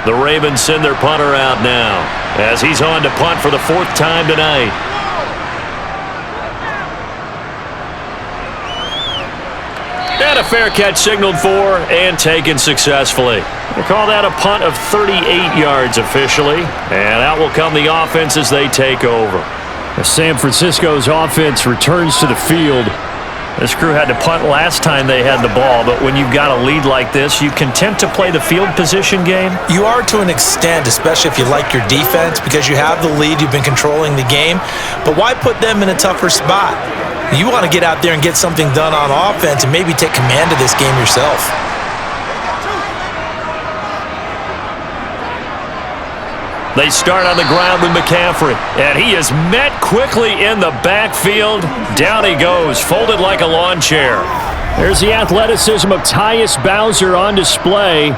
Speaker 2: The Ravens send their punter out now as he's on to punt for the 4th time tonight. And a fair catch signaled for and taken successfully. They call that a punt of 38 yards officially. And out will come the offense as they take over.
Speaker 5: San Francisco's offense returns to the field.
Speaker 2: This crew had to punt last time they had the ball, but when you've got a lead like this, you content to play the field position game?
Speaker 3: You are to an extent, especially if you like your defense, because you have the lead, you've been controlling the game. But why put them in a tougher spot? You want to get out there and get something done on offense and maybe take command of this game yourself.
Speaker 2: They start on the ground with McCaffrey, and he is met quickly in the backfield. Down he goes, folded like a lawn chair.
Speaker 5: There's the athleticism of Tyus Bowser on display,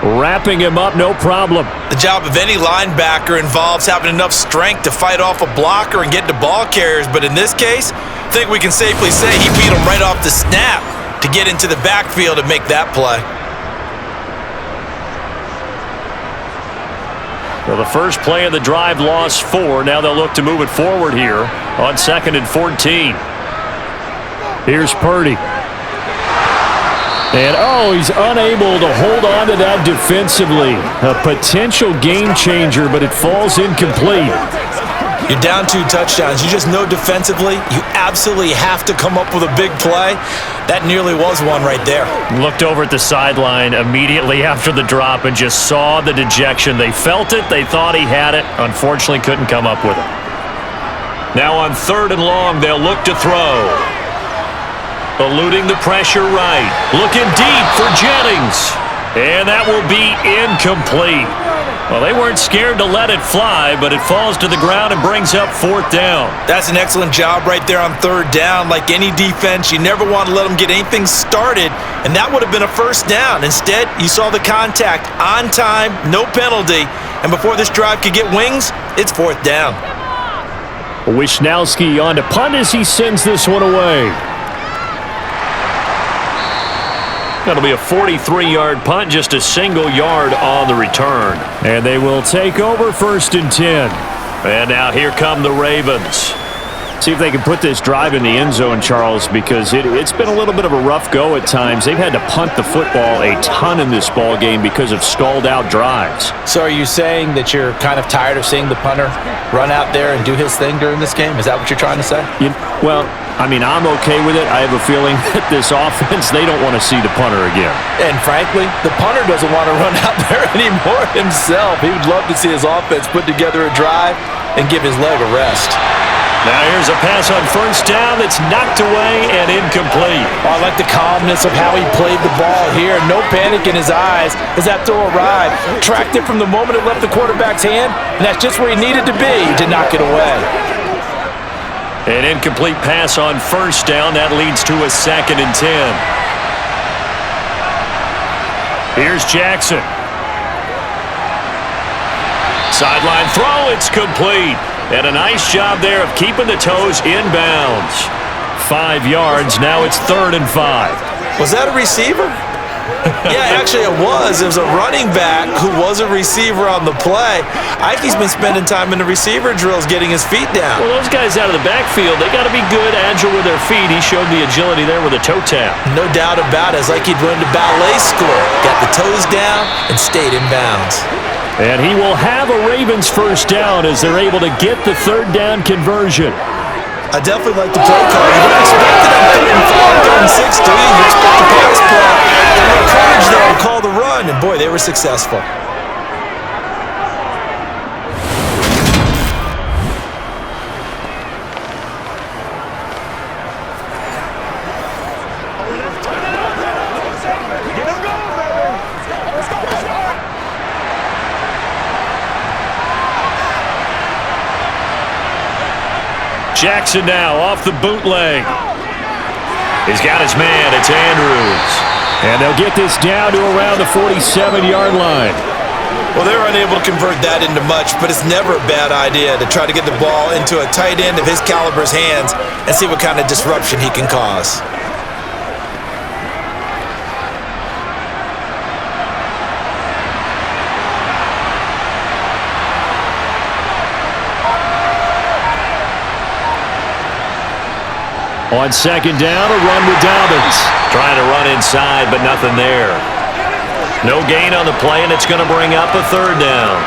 Speaker 5: wrapping him up no problem.
Speaker 3: The job of any linebacker involves having enough strength to fight off a blocker and get to ball carriers, but in this case, I think we can safely say he beat him right off the snap to get into the backfield and make that play.
Speaker 2: Well, the first play of the drive lost 4. Now they'll look to move it forward here on 2nd and 14.
Speaker 5: Here's Purdy. And, he's unable to hold on to that defensively. A potential game changer, but it falls incomplete.
Speaker 3: You're down 2 touchdowns. You just know defensively you absolutely have to come up with a big play. That nearly was one right there.
Speaker 2: Looked over at the sideline immediately after the drop and just saw the dejection. They felt it. They thought he had it. Unfortunately, couldn't come up with it. Now on 3rd and long, they'll look to throw. Eluding the pressure right. Looking deep for Jennings. And that will be incomplete. Well, they weren't scared to let it fly, but it falls to the ground and brings up 4th down.
Speaker 3: That's an excellent job right there on 3rd down. Like any defense, you never want to let them get anything started, and that would have been a 1st down. Instead, you saw the contact on time, no penalty, and before this drive could get wings, it's 4th down.
Speaker 5: Wisnowski on to punt as he sends this one away.
Speaker 2: That'll be a 43-yard punt, just a single yard on the return.
Speaker 5: And they will take over 1st and 10.
Speaker 2: And now here come the Ravens.
Speaker 5: See if they can put this drive in the end zone, Charles, because it's been a little bit of a rough go at times. They've had to punt the football a ton in this ball game because of stalled-out drives.
Speaker 3: So are you saying that you're kind of tired of seeing the punter run out there and do his thing during this game? Is that what you're trying to say?
Speaker 5: I'm okay with it. I have a feeling that this offense, they don't want to see the punter again.
Speaker 3: And frankly, the punter doesn't want to run out there anymore himself. He would love to see his offense put together a drive and give his leg a rest.
Speaker 2: Now here's a pass on 1st down that's knocked away and incomplete.
Speaker 3: I like the calmness of how he played the ball here. No panic in his eyes as that throw arrived. Tracked it from the moment it left the quarterback's hand, and that's just where he needed to be to knock it away.
Speaker 2: An incomplete pass on 1st down. That leads to a 2nd and 10. Here's Jackson. Sideline throw, it's complete. And a nice job there of keeping the toes inbounds. 5 yards, now it's 3rd and 5.
Speaker 3: Was that a receiver? Yeah, actually it was. It was a running back who was a receiver on the play. Ikey's been spending time in the receiver drills getting his feet down.
Speaker 2: Well, those guys out of the backfield, they got to be good, agile with their feet. He showed the agility there with a toe tap.
Speaker 3: No doubt about it. It's like he'd learned a ballet school. Got the toes down and stayed in bounds.
Speaker 5: And he will have a Ravens 1st down as they're able to get the 3rd down conversion.
Speaker 3: I definitely like the play call. You don't expect it on 3rd and 5, 3rd and 6, do you? You expect the pass play. A little courage there to call the run, and boy, they were successful.
Speaker 5: Jackson now off the bootleg. He's got his man. It's Andrews. And they'll get this down to around the 47-yard line.
Speaker 3: Well, they were unable to convert that into much, but it's never a bad idea to try to get the ball into a tight end of his caliber's hands and see what kind of disruption he can cause.
Speaker 5: On 2nd down, a run with Dobbins.
Speaker 2: Trying to run inside, but nothing there. No gain on the play, and it's going to bring up a 3rd down.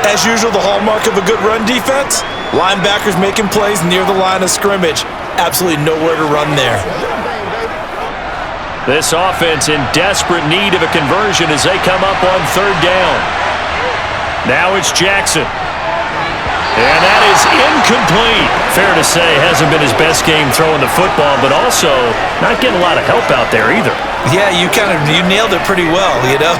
Speaker 3: As usual, the hallmark of a good run defense, linebackers making plays near the line of scrimmage. Absolutely nowhere to run there.
Speaker 5: This offense in desperate need of a conversion as they come up on 3rd down. Now it's Jackson. And that is incomplete. Fair to say, hasn't been his best game throwing the football, but also not getting a lot of help out there either.
Speaker 3: Yeah, you nailed it pretty well, you know.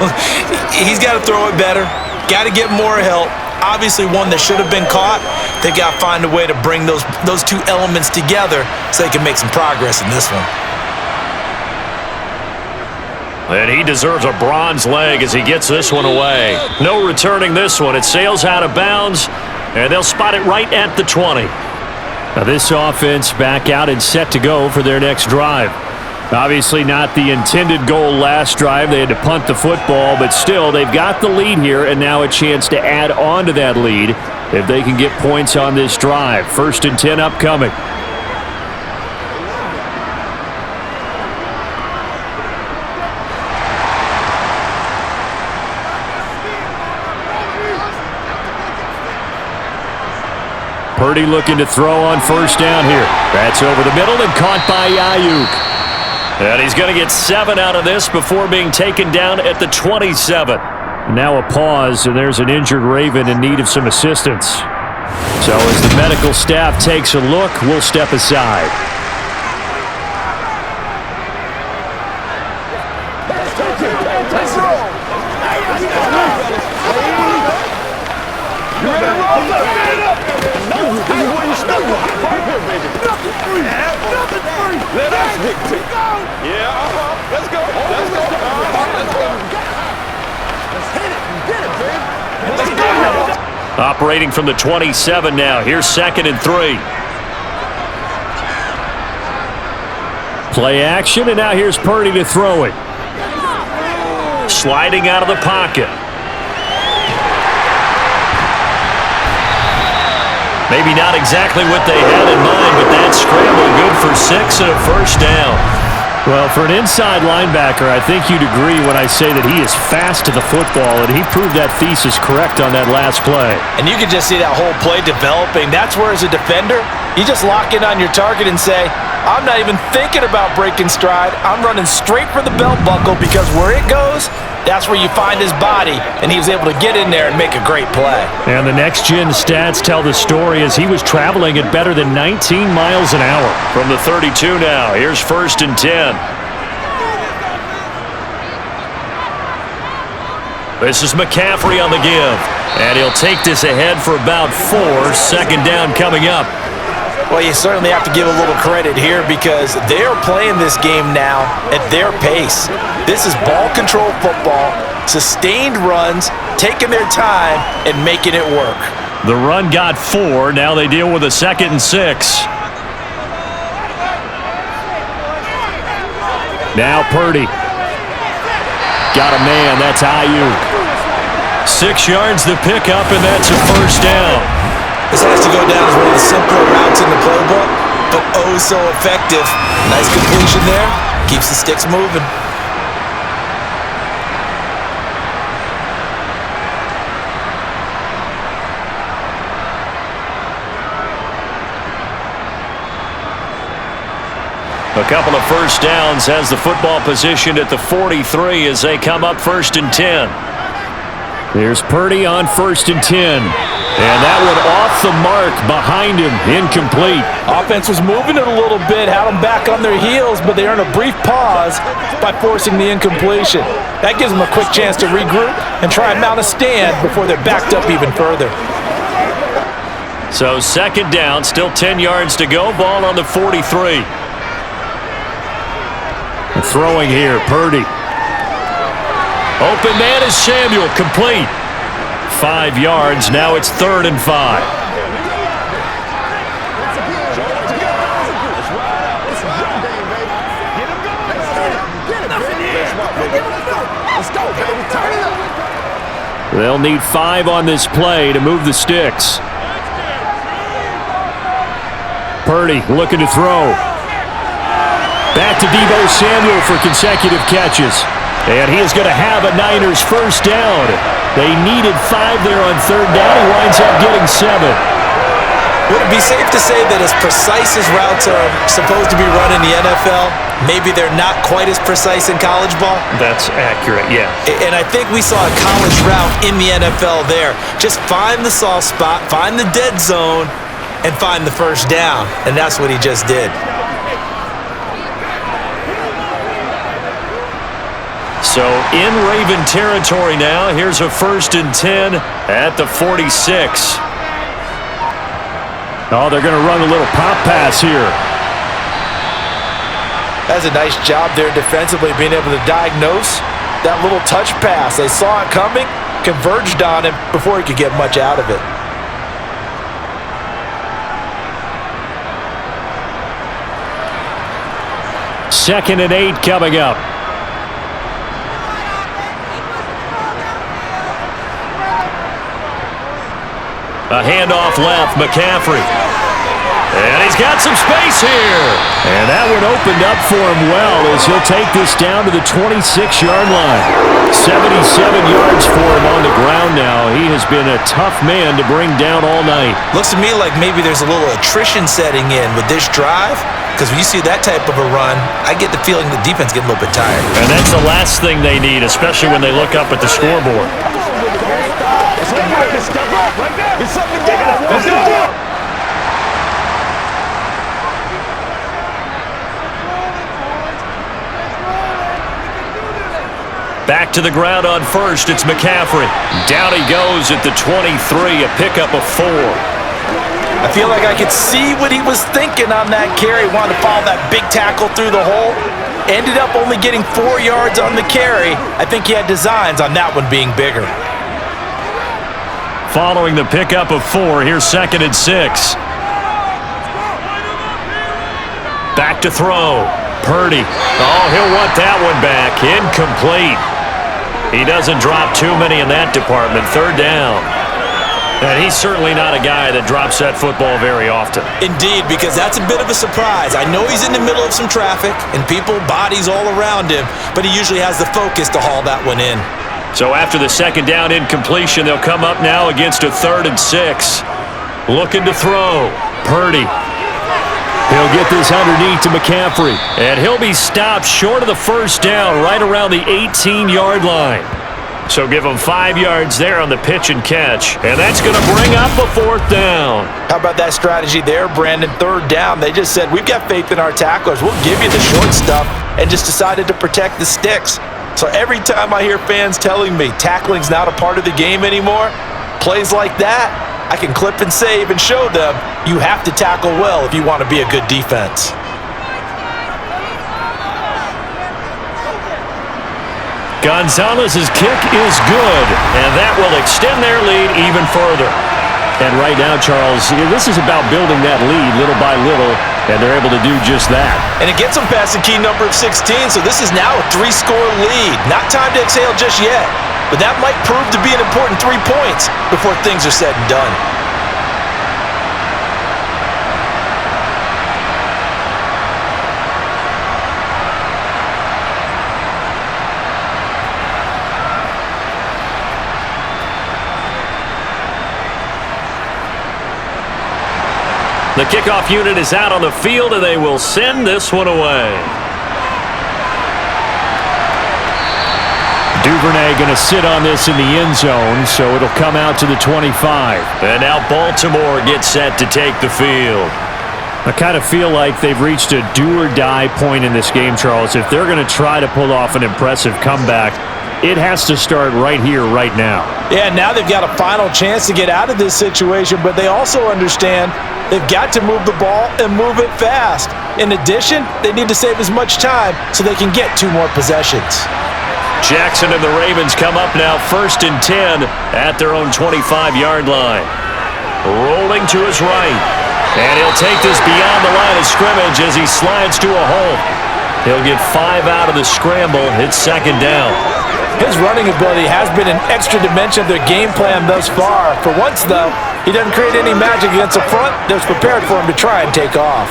Speaker 3: He's got to throw it better. Got to get more help. Obviously one that should have been caught. They got to find a way to bring those two elements together so they can make some progress in this one.
Speaker 2: And he deserves a bronze leg as he gets this one away. No returning this one. It sails out of bounds, and they'll spot it right at the 20.
Speaker 5: Now this offense back out and set to go for their next drive. Obviously not the intended goal last drive. They had to punt the football, but still they've got the lead here and now a chance to add on to that lead if they can get points on this drive. 1st and 10 upcoming. Purdy looking to throw on 1st down here. That's over the middle and caught by Ayuk.
Speaker 2: And he's going to get 7 out of this before being taken down at the 27.
Speaker 5: Now a pause, and there's an injured Raven in need of some assistance. So as the medical staff takes a look, we'll step aside. Operating from the 27 now. Here's 2nd and 3. Play action, and now here's Purdy to throw it.
Speaker 2: Sliding out of the pocket. Maybe not exactly what they had in mind, but that scramble good for 6 and a 1st down.
Speaker 5: Well, for an inside linebacker, I think you'd agree when I say that he is fast to the football, and he proved that thesis correct on that last play.
Speaker 3: And you can just see that whole play developing. That's where, as a defender, you just lock in on your target and say, I'm not even thinking about breaking stride. I'm running straight for the belt buckle because where it goes, that's where you find his body, and he was able to get in there and make a great play.
Speaker 5: And the next-gen stats tell the story as he was traveling at better than 19 miles an hour.
Speaker 2: From the 32 now, here's 1st and 10. This is McCaffrey on the give, and he'll take this ahead for about 4. 2nd down coming up.
Speaker 3: Well, you certainly have to give a little credit here because they are playing this game now at their pace. This is ball control football, sustained runs, taking their time, and making it work.
Speaker 5: The run got 4. Now they deal with a 2nd and 6. Now Purdy. Got a man. That's Ayuk. 6 yards to pick up, and that's a 1st down.
Speaker 3: This has to go down as one of the simpler routes in the playbook, but oh so effective. Nice completion there. Keeps the sticks moving.
Speaker 2: couple of first downs, has the football positioned at the 43 as they come up 1st and 10.
Speaker 5: Here's Purdy on 1st and 10. And that one off the mark behind him, incomplete.
Speaker 3: Offense was moving it a little bit, had them back on their heels, but they earned a brief pause by forcing the incompletion. That gives them a quick chance to regroup and try and mount a stand before they're backed up even further.
Speaker 2: So 2nd down, still 10 yards to go, ball on the 43.
Speaker 5: Throwing here, Purdy.
Speaker 2: Open man is Samuel, complete. 5 yards, now it's 3rd and 5.
Speaker 5: They'll need 5 on this play to move the sticks. Purdy looking to throw. Back to Deebo Samuel for consecutive catches. And he is going to have a Niners first down. They needed 5 there on 3rd down. He winds up getting 7.
Speaker 3: Would it be safe to say that as precise as routes are supposed to be run in the NFL, maybe they're not quite as precise in college ball?
Speaker 2: That's accurate, yeah.
Speaker 3: And I think we saw a college route in the NFL there. Just find the soft spot, find the dead zone, and find the first down. And that's what he just did.
Speaker 2: So in Raven territory now, here's a 1st and 10 at the 46.
Speaker 5: Oh, they're going to run a little pop pass here.
Speaker 3: That's a nice job there defensively, being able to diagnose that little touch pass. They saw it coming, converged on him before he could get much out of it.
Speaker 5: Second and 8 coming up.
Speaker 2: A handoff left, McCaffrey. And he's got some space here.
Speaker 5: And that one opened up for him well as he'll take this down to the 26-yard line. 77 yards for him on the ground now. He has been a tough man to bring down all night.
Speaker 3: Looks to me like maybe there's a little attrition setting in with this drive, because when you see that type of a run, I get the feeling the defense getting a little bit tired.
Speaker 2: And that's the last thing they need, especially when they look up at the scoreboard. Back to the ground on 1st, it's McCaffrey. Down he goes at the 23, a pickup of 4.
Speaker 3: I feel like I could see what he was thinking on that carry. Wanted to follow that big tackle through the hole. Ended up only getting 4 yards on the carry. I think he had designs on that one being bigger.
Speaker 2: Following the pickup of 4, here's 2nd and 6. Back to throw. Purdy. Oh, he'll want that one back. Incomplete. He doesn't drop too many in that department. 3rd down. And he's certainly not a guy that drops that football very often.
Speaker 3: Indeed, because that's a bit of a surprise. I know he's in the middle of some traffic and people, bodies all around him, but he usually has the focus to haul that one in.
Speaker 2: So after the 2nd down incompletion, they'll come up now against a 3rd and 6. Looking to throw. Purdy.
Speaker 5: He'll get this underneath to McCaffrey.
Speaker 2: And he'll be stopped short of the first down right around the 18-yard line. So give him 5 yards there on the pitch and catch. And that's going to bring up a 4th down.
Speaker 3: How about that strategy there, Brandon? 3rd down. They just said, we've got faith in our tacklers. We'll give you the short stuff, and just decided to protect the sticks. So every time I hear fans telling me tackling's not a part of the game anymore, plays like that, I can clip and save and show them you have to tackle well if you want to be a good defense.
Speaker 2: Gonzalez's kick is good, and that will extend their lead even further.
Speaker 5: And right now, Charles, this is about building that lead little by little, and they're able to do just that.
Speaker 3: And it gets them past the key number of 16, so this is now a 3-score lead. Not time to exhale just yet, but that might prove to be an important 3 points before things are said and done.
Speaker 2: The kickoff unit is out on the field, and they will send this one away.
Speaker 5: Duvernay going to sit on this in the end zone, so it'll come out to the 25.
Speaker 2: And now Baltimore gets set to take the field.
Speaker 5: I kind of feel like they've reached a do-or-die point in this game, Charles. If they're going to try to pull off an impressive comeback, it has to start right here, right now.
Speaker 3: Yeah, now they've got a final chance to get out of this situation, but they also understand they've got to move the ball and move it fast. In addition, they need to save as much time so they can get 2 more possessions.
Speaker 2: Jackson and the Ravens come up now 1st and 10 at their own 25-yard line. Rolling to his right. And he'll take this beyond the line of scrimmage as he slides to a hole. He'll get 5 out of the scramble. It's 2nd down.
Speaker 3: His running ability has been an extra dimension of their game plan thus far. For once, though, he doesn't create any magic against the front that's prepared for him to try and take off.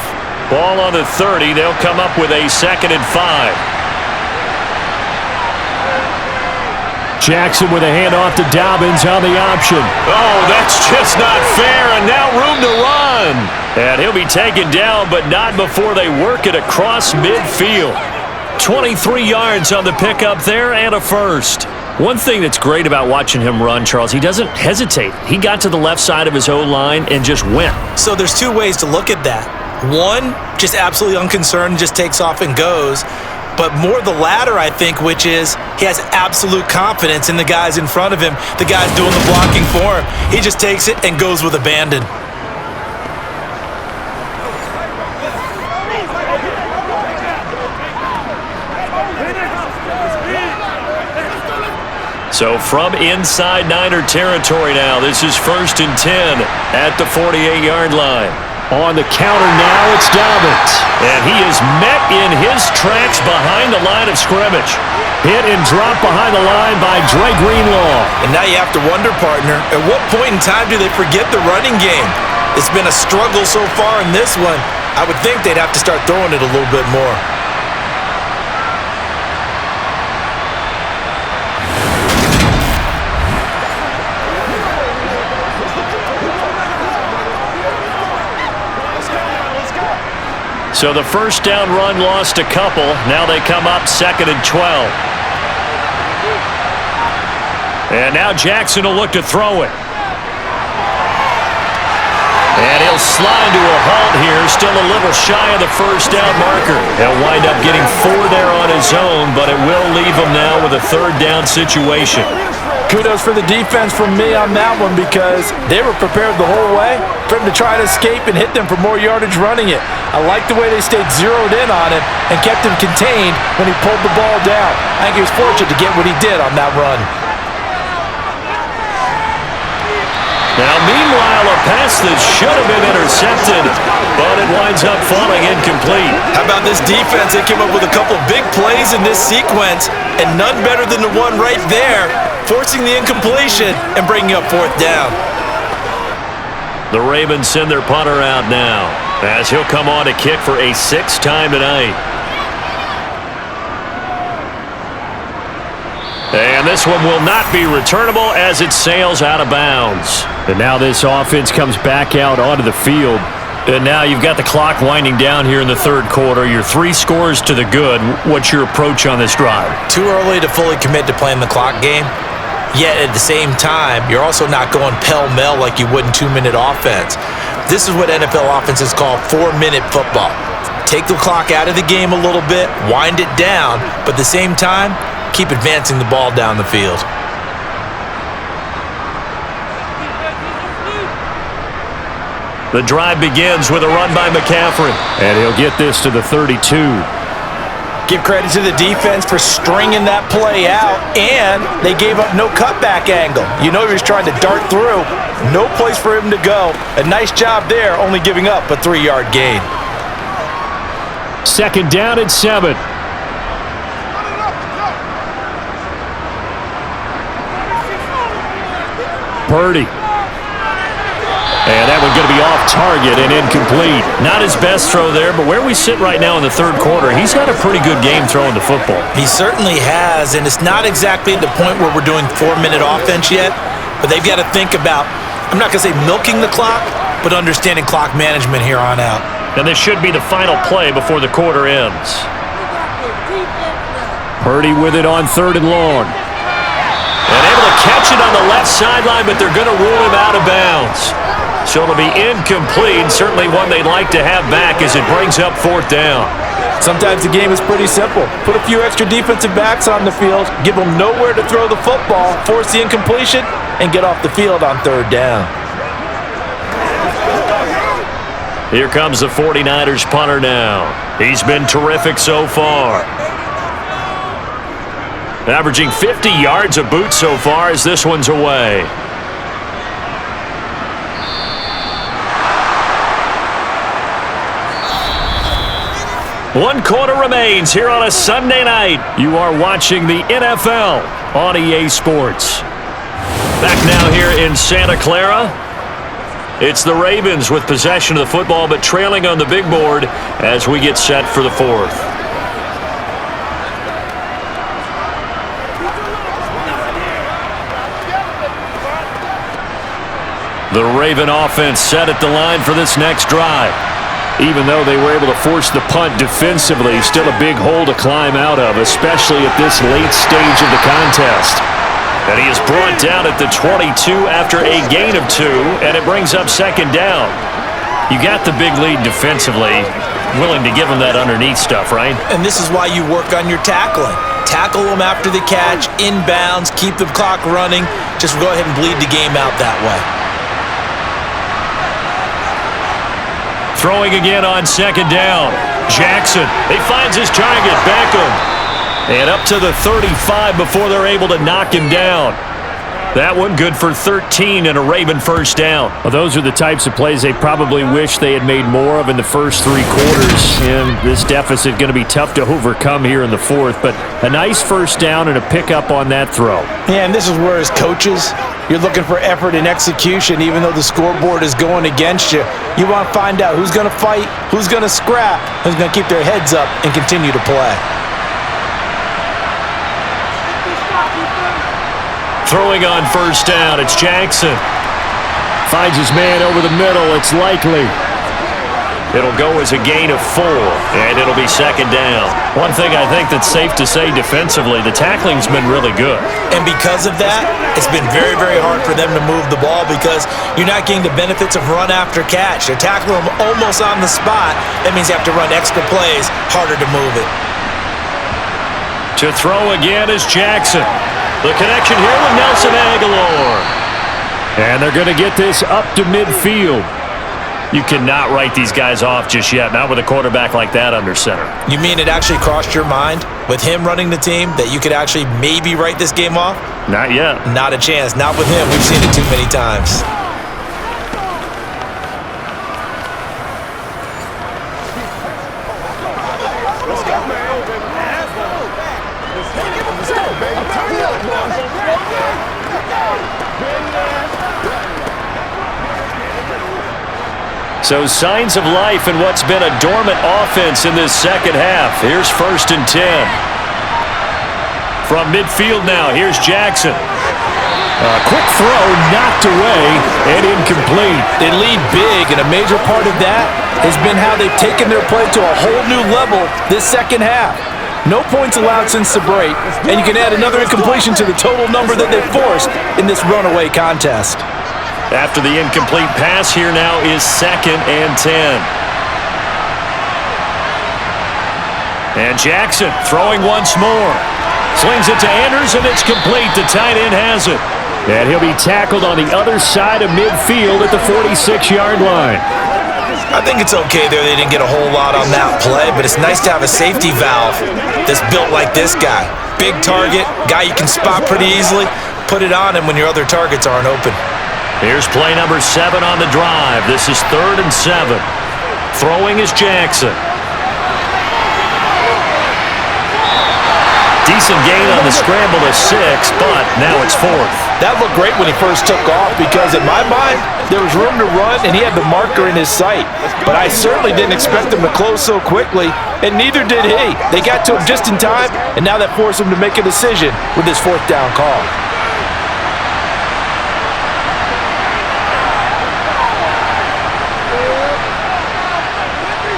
Speaker 2: Ball on the 30. They'll come up with a 2nd and 5.
Speaker 5: Jackson with a handoff to Dobbins on the option.
Speaker 2: Oh, that's just not fair, and now room to run. And he'll be taken down, but not before they work it across midfield. 23 yards on the pickup there and a first. One thing that's great about watching him run, Charles, he doesn't hesitate. He got to the left side of his O-line and just went.
Speaker 7: So there's 2 ways to look at that. One, just absolutely unconcerned, just takes off and goes. But more the latter, I think, which is he has absolute confidence in the guys in front of him, the guys doing the blocking for him. He just takes it and goes with abandon.
Speaker 2: So from inside Niner territory now, this is 1st and 10 at the 48-yard line.
Speaker 5: On the counter now, it's Dobbins.
Speaker 2: And he is met in his tracks behind the line of scrimmage.
Speaker 5: Hit and drop behind the line by Dre Greenlaw.
Speaker 7: And now you have to wonder, partner, at what point in time do they forget the running game? It's been a struggle so far in this one. I would think they'd have to start throwing it a little bit more.
Speaker 2: So the first down run lost a couple. Now they come up 2nd and 12. And now Jackson will look to throw it. And he'll slide to a halt here, still a little shy of the first down marker. He'll wind up getting 4 there on his own, but it will leave him now with a 3rd down situation.
Speaker 3: Kudos for the defense from me on that one because they were prepared the whole way for him to try to escape and hit them for more yardage running it. I like the way they stayed zeroed in on him and kept him contained when he pulled the ball down. I think he was fortunate to get what he did on that run.
Speaker 2: Now, meanwhile, a pass that should have been intercepted, but it winds up falling incomplete.
Speaker 7: How about this defense? They came up with a couple big plays in this sequence, and none better than the one right there, forcing the incompletion and bringing up 4th down.
Speaker 2: The Ravens send their punter out now, as he'll come on to kick for a 6th time tonight. And this one will not be returnable as it sails out of bounds.
Speaker 5: And now this offense comes back out onto the field.
Speaker 2: And now you've got the clock winding down here in the 3rd quarter. You're 3 scores to the good. What's your approach on this drive?
Speaker 7: Too early to fully commit to playing the clock game. Yet at the same time, you're also not going pell-mell like you would in 2-minute offense. This is what NFL offenses call 4-minute football. Take the clock out of the game a little bit, wind it down, but at the same time, keep advancing the ball down the field.
Speaker 2: The drive begins with a run by McCaffrey.
Speaker 5: And he'll get this to the 32.
Speaker 3: Give credit to the defense for stringing that play out, and they gave up no cutback angle. You know he was trying to dart through. No place for him to go. A nice job there, only giving up a 3-yard gain.
Speaker 5: 2nd down and 7. Purdy. And that one's going to be off target and incomplete.
Speaker 2: Not his best throw there, but where we sit right now in the 3rd quarter, he's had a pretty good game throwing the football.
Speaker 7: He certainly has, and it's not exactly at the point where we're doing 4-minute offense yet, but they've got to think about, I'm not going to say milking the clock, but understanding clock management here on out.
Speaker 2: And this should be the final play before the quarter ends.
Speaker 5: Purdy with it on 3rd and long.
Speaker 2: And able to catch it on the left sideline, but they're going to rule him out of bounds. So it'll be incomplete, certainly one they'd like to have back as it brings up 4th down.
Speaker 3: Sometimes the game is pretty simple. Put a few extra defensive backs on the field, give them nowhere to throw the football, force the incompletion, and get off the field on 3rd down.
Speaker 2: Here comes the 49ers punter now. He's been terrific so far. Averaging 50 yards a boot so far as this one's away. One quarter remains here on a Sunday night. You are watching the NFL on EA Sports. Back now here in Santa Clara. It's the Ravens with possession of the football, but trailing on the big board as we get set for the 4th. The Raven offense set at the line for this next drive. Even though they were able to force the punt defensively, still a big hole to climb out of, especially at this late stage of the contest. And he is brought down at the 22 after a gain of 2, and it brings up 2nd down. You got the big lead defensively, willing to give him that underneath stuff, right?
Speaker 7: And this is why you work on your tackling. Tackle them after the catch, inbounds, keep the clock running. Just go ahead and bleed the game out that way.
Speaker 2: Throwing again on 2nd down. Jackson, he finds his target, Beckham. And up to the 35 before they're able to knock him down. That one good for 13 and a Raven 1st down.
Speaker 5: Well, those are the types of plays they probably wish they had made more of in the first 3 quarters. And this deficit going to be tough to overcome here in the 4th. But a nice 1st down and a pickup on that throw.
Speaker 3: Yeah, and this is where as coaches, you're looking for effort and execution even though the scoreboard is going against you. You want to find out who's going to fight, who's going to scrap, who's going to keep their heads up and continue to play.
Speaker 2: Throwing on 1st down, it's Jackson.
Speaker 5: Finds his man over the middle. It's likely.
Speaker 2: It'll go as a gain of 4, and it'll be 2nd down. One thing I think that's safe to say defensively, the tackling's been really good.
Speaker 7: And because of that, it's been very, very hard for them to move the ball because you're not getting the benefits of run after catch. They're tackling them almost on the spot. That means you have to run extra plays, harder to move it.
Speaker 2: To throw again is Jackson. The connection here with Nelson Aguilar.
Speaker 5: And they're going to get this up to midfield.
Speaker 2: You cannot write these guys off just yet, not with a quarterback like that under center.
Speaker 7: You mean it actually crossed your mind with him running the team that you could actually maybe write this game off?
Speaker 2: Not yet.
Speaker 7: Not a chance. Not with him. We've seen it too many times.
Speaker 2: So signs of life in what's been a dormant offense in this 2nd half. Here's 1st and 10. From midfield now, here's Jackson.
Speaker 5: A quick throw knocked away and incomplete.
Speaker 3: They lead big, and a major part of that has been how they've taken their play to a whole new level this 2nd half. No points allowed since the break, and you can add another incompletion to the total number that they forced in this runaway contest.
Speaker 2: After the incomplete pass, here now is 2nd and 10. And Jackson throwing once more. Slings it to Anders, and it's complete. The tight end has it.
Speaker 5: And he'll be tackled on the other side of midfield at the 46-yard line.
Speaker 7: I think it's okay there. They didn't get a whole lot on that play, but it's nice to have a safety valve that's built like this guy. Big target, guy you can spot pretty easily. Put it on him when your other targets aren't open.
Speaker 2: Here's play number 7 on the drive. This is 3rd and 7. Throwing is Jackson. Decent gain on the scramble of 6, but now it's 4th.
Speaker 3: That looked great when he first took off because in my mind, there was room to run and he had the marker in his sight. But I certainly didn't expect him to close so quickly, and neither did he. They got to him just in time, and now that forced him to make a decision with his 4th down call.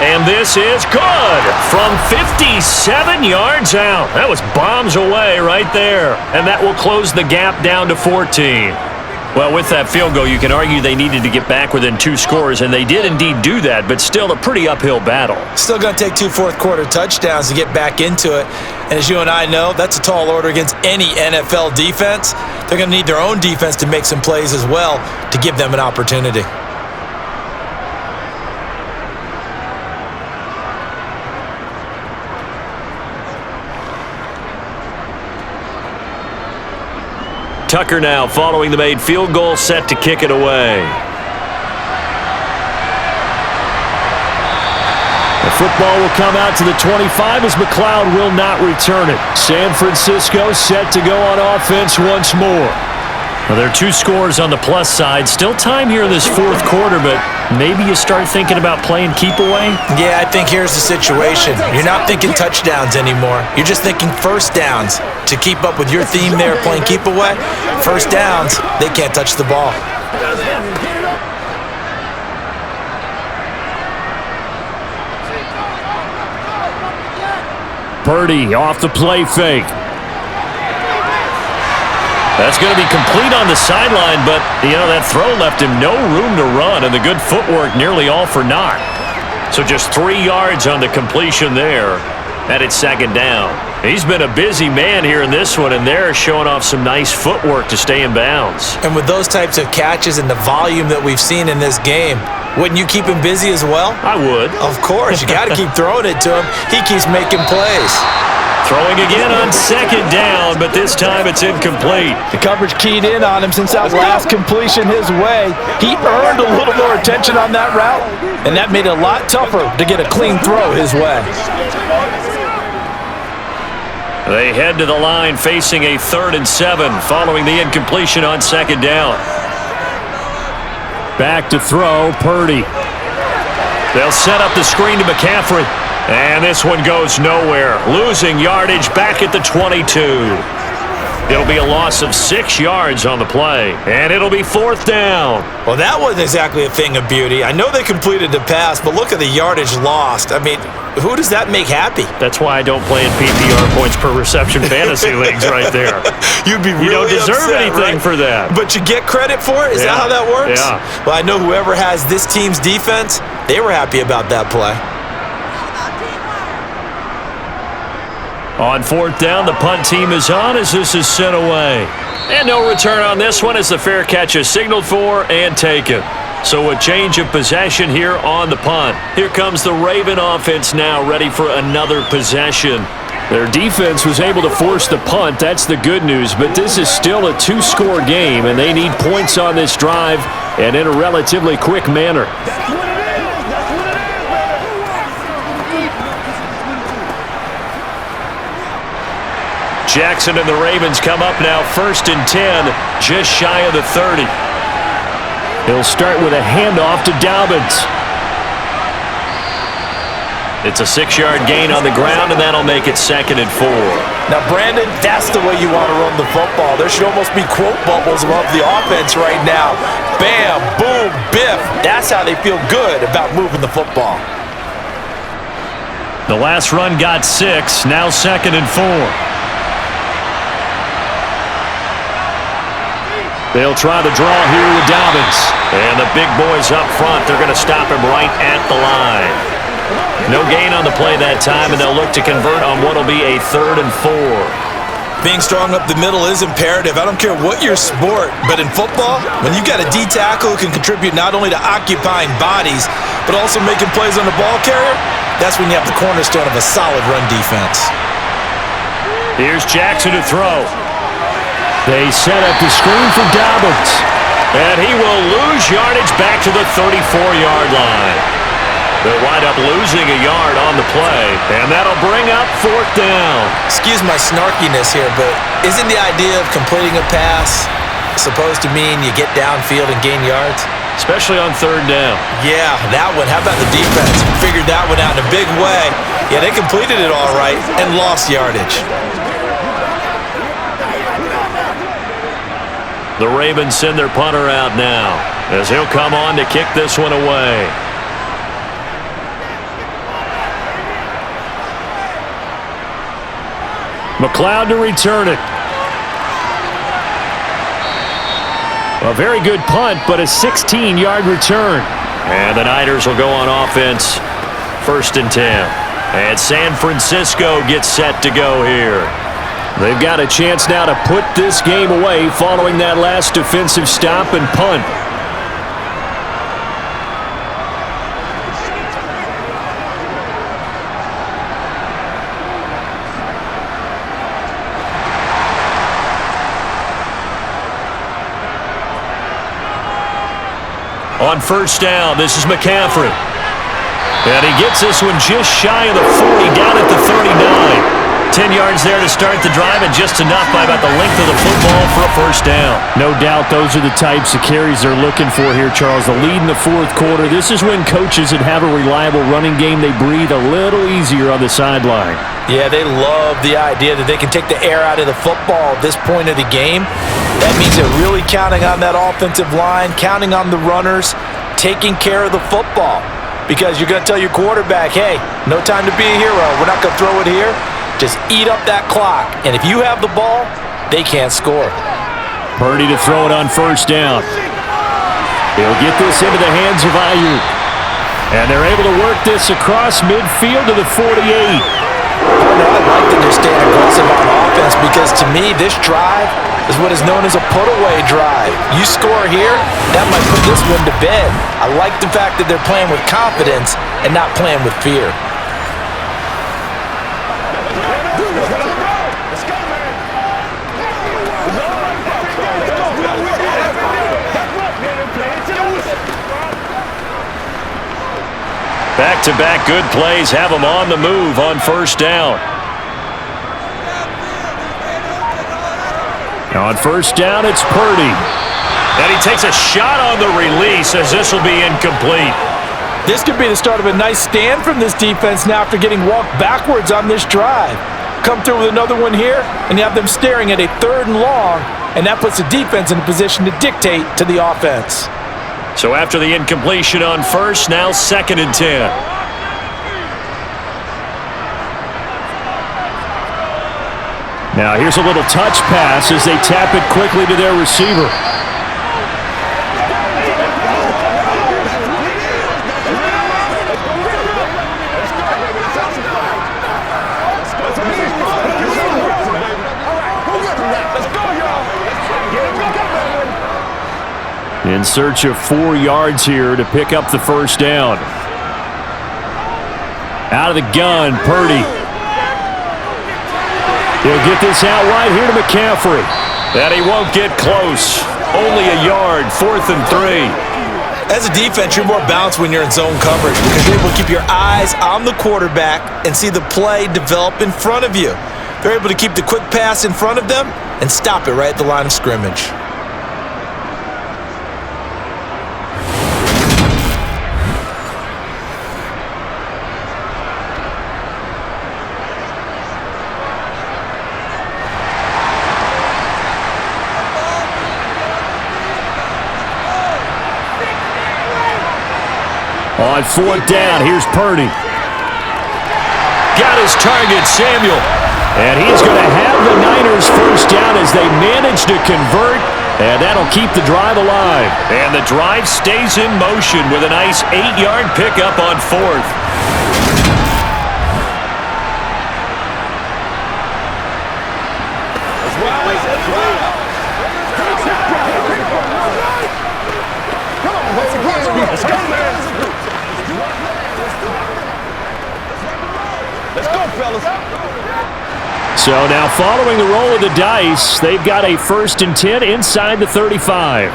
Speaker 2: And this is good from 57 yards out. That was bombs away right there. And that will close the gap down to 14. Well, with that field goal, you can argue they needed to get back within 2 scores, and they did indeed do that, but still a pretty uphill battle.
Speaker 7: Still going to take 2 fourth-quarter touchdowns to get back into it. And as you and I know, that's a tall order against any NFL defense. They're going to need their own defense to make some plays as well to give them an opportunity.
Speaker 2: Tucker now following the made field goal, set to kick it away.
Speaker 5: The football will come out to the 25 as McLeod will not return it. San Francisco set to go on offense once more.
Speaker 2: Well, there are 2 scores on the plus side. Still time here in this 4th quarter, but maybe you start thinking about playing keep away?
Speaker 7: Yeah, I think here's the situation. You're not thinking touchdowns anymore. You're just thinking first downs. To keep up with your theme there, playing keep away, first downs, they can't touch the ball.
Speaker 5: Purdy off the play fake.
Speaker 2: That's going to be complete on the sideline, but, that throw left him no room to run, and the good footwork nearly all for naught. So just 3 yards on the completion there, and it's 2nd down. He's been a busy man here in this one, and they're showing off some nice footwork to stay in bounds.
Speaker 7: And with those types of catches and the volume that we've seen in this game, wouldn't you keep him busy as well?
Speaker 2: I would.
Speaker 7: Of course. You got to keep throwing it to him. He keeps making plays.
Speaker 2: Throwing again on 2nd down, but this time it's incomplete.
Speaker 3: The coverage keyed in on him since that last completion his way. He earned a little more attention on that route, and that made it a lot tougher to get a clean throw his way.
Speaker 2: They head to the line facing a 3rd and 7 following the incompletion on 2nd down.
Speaker 5: Back to throw, Purdy.
Speaker 2: They'll set up the screen to McCaffrey. And this one goes nowhere. Losing yardage back at the 22. It'll be a loss of 6 yards on the play. And it'll be 4th down.
Speaker 7: Well, that wasn't exactly a thing of beauty. I know they completed the pass, but look at the yardage lost. I mean, who does that make happy?
Speaker 2: That's why I don't play in PPR points per reception fantasy leagues right there.
Speaker 7: You'd be really
Speaker 2: You don't deserve
Speaker 7: upset,
Speaker 2: anything
Speaker 7: right?
Speaker 2: for that.
Speaker 7: But you get credit for it? Is that how that works?
Speaker 2: Yeah.
Speaker 7: Well, I know whoever has this team's defense, they were happy about that play.
Speaker 2: On 4th down, the punt team is on as this is sent away. And no return on this one as the fair catch is signaled for and taken. So a change of possession here on the punt. Here comes the Raven offense now, ready for another possession.
Speaker 5: Their defense was able to force the punt. That's the good news. But this is still a 2-score game, and they need points on this drive and in a relatively quick manner.
Speaker 2: Jackson and the Ravens come up now 1st and 10, just shy of the 30.
Speaker 5: He'll start with a handoff to Dobbins.
Speaker 2: It's a 6-yard gain on the ground, and that'll make it 2nd and 4.
Speaker 3: Now, Brandon, that's the way you want to run the football. There should almost be quote bubbles above the offense right now. Bam, boom, biff. That's how they feel good about moving the football.
Speaker 2: The last run got 6, now 2nd and 4. They'll try the draw here with Dobbins. And the big boys up front, they're going to stop him right at the line. No gain on the play that time, and they'll look to convert on what will be a 3rd and 4.
Speaker 7: Being strong up the middle is imperative. I don't care what your sport, but in football, when you got a D tackle who can contribute not only to occupying bodies, but also making plays on the ball carrier, that's when you have the cornerstone of a solid run defense.
Speaker 2: Here's Jackson to throw.
Speaker 5: They set up the screen for Dobbins.
Speaker 2: And he will lose yardage back to the 34-yard line. They'll wind up losing a yard on the play, and that'll bring up 4th down.
Speaker 7: Excuse my snarkiness here, but isn't the idea of completing a pass supposed to mean you get downfield and gain yards?
Speaker 2: Especially on 3rd down.
Speaker 7: Yeah, that one. How about the defense? Figured that one out in a big way. Yeah, they completed it all right and lost yardage.
Speaker 2: The Ravens send their punter out now as he'll come on to kick this one away.
Speaker 5: McLeod to return it. A very good punt, but a 16-yard return. And the Niners will go on offense, 1st and 10. And San Francisco gets set to go here. They've got a chance now to put this game away following that last defensive stop and punt. On 1st down, this is McCaffrey. And he gets this one just shy of the 40, down at the 39. 10 yards there to start the drive, and just enough by about the length of the football for a 1st down. No doubt those are the types of carries they're looking for here, Charles. The lead in the 4th quarter. This is when coaches that have a reliable running game, they breathe a little easier on the sideline.
Speaker 7: Yeah, they love the idea that they can take the air out of the football at this point of the game. That means they're really counting on that offensive line, counting on the runners, taking care of the football. Because you're going to tell your quarterback, hey, no time to be a hero. We're not going to throw it here. Just eat up that clock. And if you have the ball, they can't score.
Speaker 5: Purdy to throw it on 1st down. He'll get this into the hands of Ayuk. And they're able to work this across midfield to the 48.
Speaker 7: I like that they're staying aggressive on offense, because to me, this drive is what is known as a put-away drive. You score here, that might put this one to bed. I like the fact that they're playing with confidence and not playing with fear.
Speaker 5: Back-to-back good plays have them on the move on 1st down. Now on 1st down, it's Purdy.
Speaker 2: And he takes a shot on the release, as this will be incomplete.
Speaker 3: This could be the start of a nice stand from this defense now after getting walked backwards on this drive. Come through with another one here, and you have them staring at a 3rd and long, and that puts the defense in a position to dictate to the offense.
Speaker 2: So after the incompletion on 1st, now 2nd and 10.
Speaker 5: Now here's a little touch pass as they tap it quickly to their receiver. In search of 4 yards here to pick up the 1st down. Out of the gun, Purdy. He'll get this out right here to McCaffrey.
Speaker 2: And he won't get close. Only a yard, 4th and 3.
Speaker 7: As a defense, you're more balanced when you're in zone coverage, because you're able to keep your eyes on the quarterback and see the play develop in front of you. They're able to keep the quick pass in front of them and stop it right at the line of scrimmage.
Speaker 5: On 4th down, here's Purdy.
Speaker 2: Got his target, Samuel.
Speaker 5: And he's going to have the Niners 1st down as they manage to convert, and that'll keep the drive alive.
Speaker 2: And the drive stays in motion with a nice 8-yard pickup on 4th.
Speaker 5: So now following the roll of the dice, they've got a 1st and 10 inside the 35.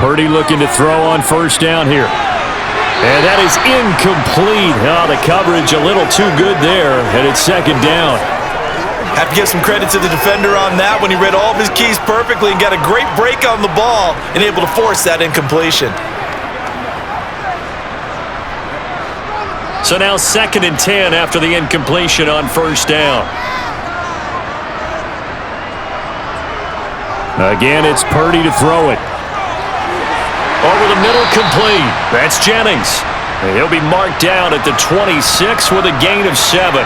Speaker 5: Purdy looking to throw on 1st down here. And that is incomplete. Oh, the coverage a little too good there, and it's 2nd down.
Speaker 7: Have to give some credit to the defender on that when he read all of his keys perfectly and got a great break on the ball and able to force that incompletion.
Speaker 2: So now 2nd and 10 after the incompletion on 1st down.
Speaker 5: Again, it's Purdy to throw it.
Speaker 2: Over the middle, complete. That's Jennings. And he'll be marked down at the 26 with a gain of 7.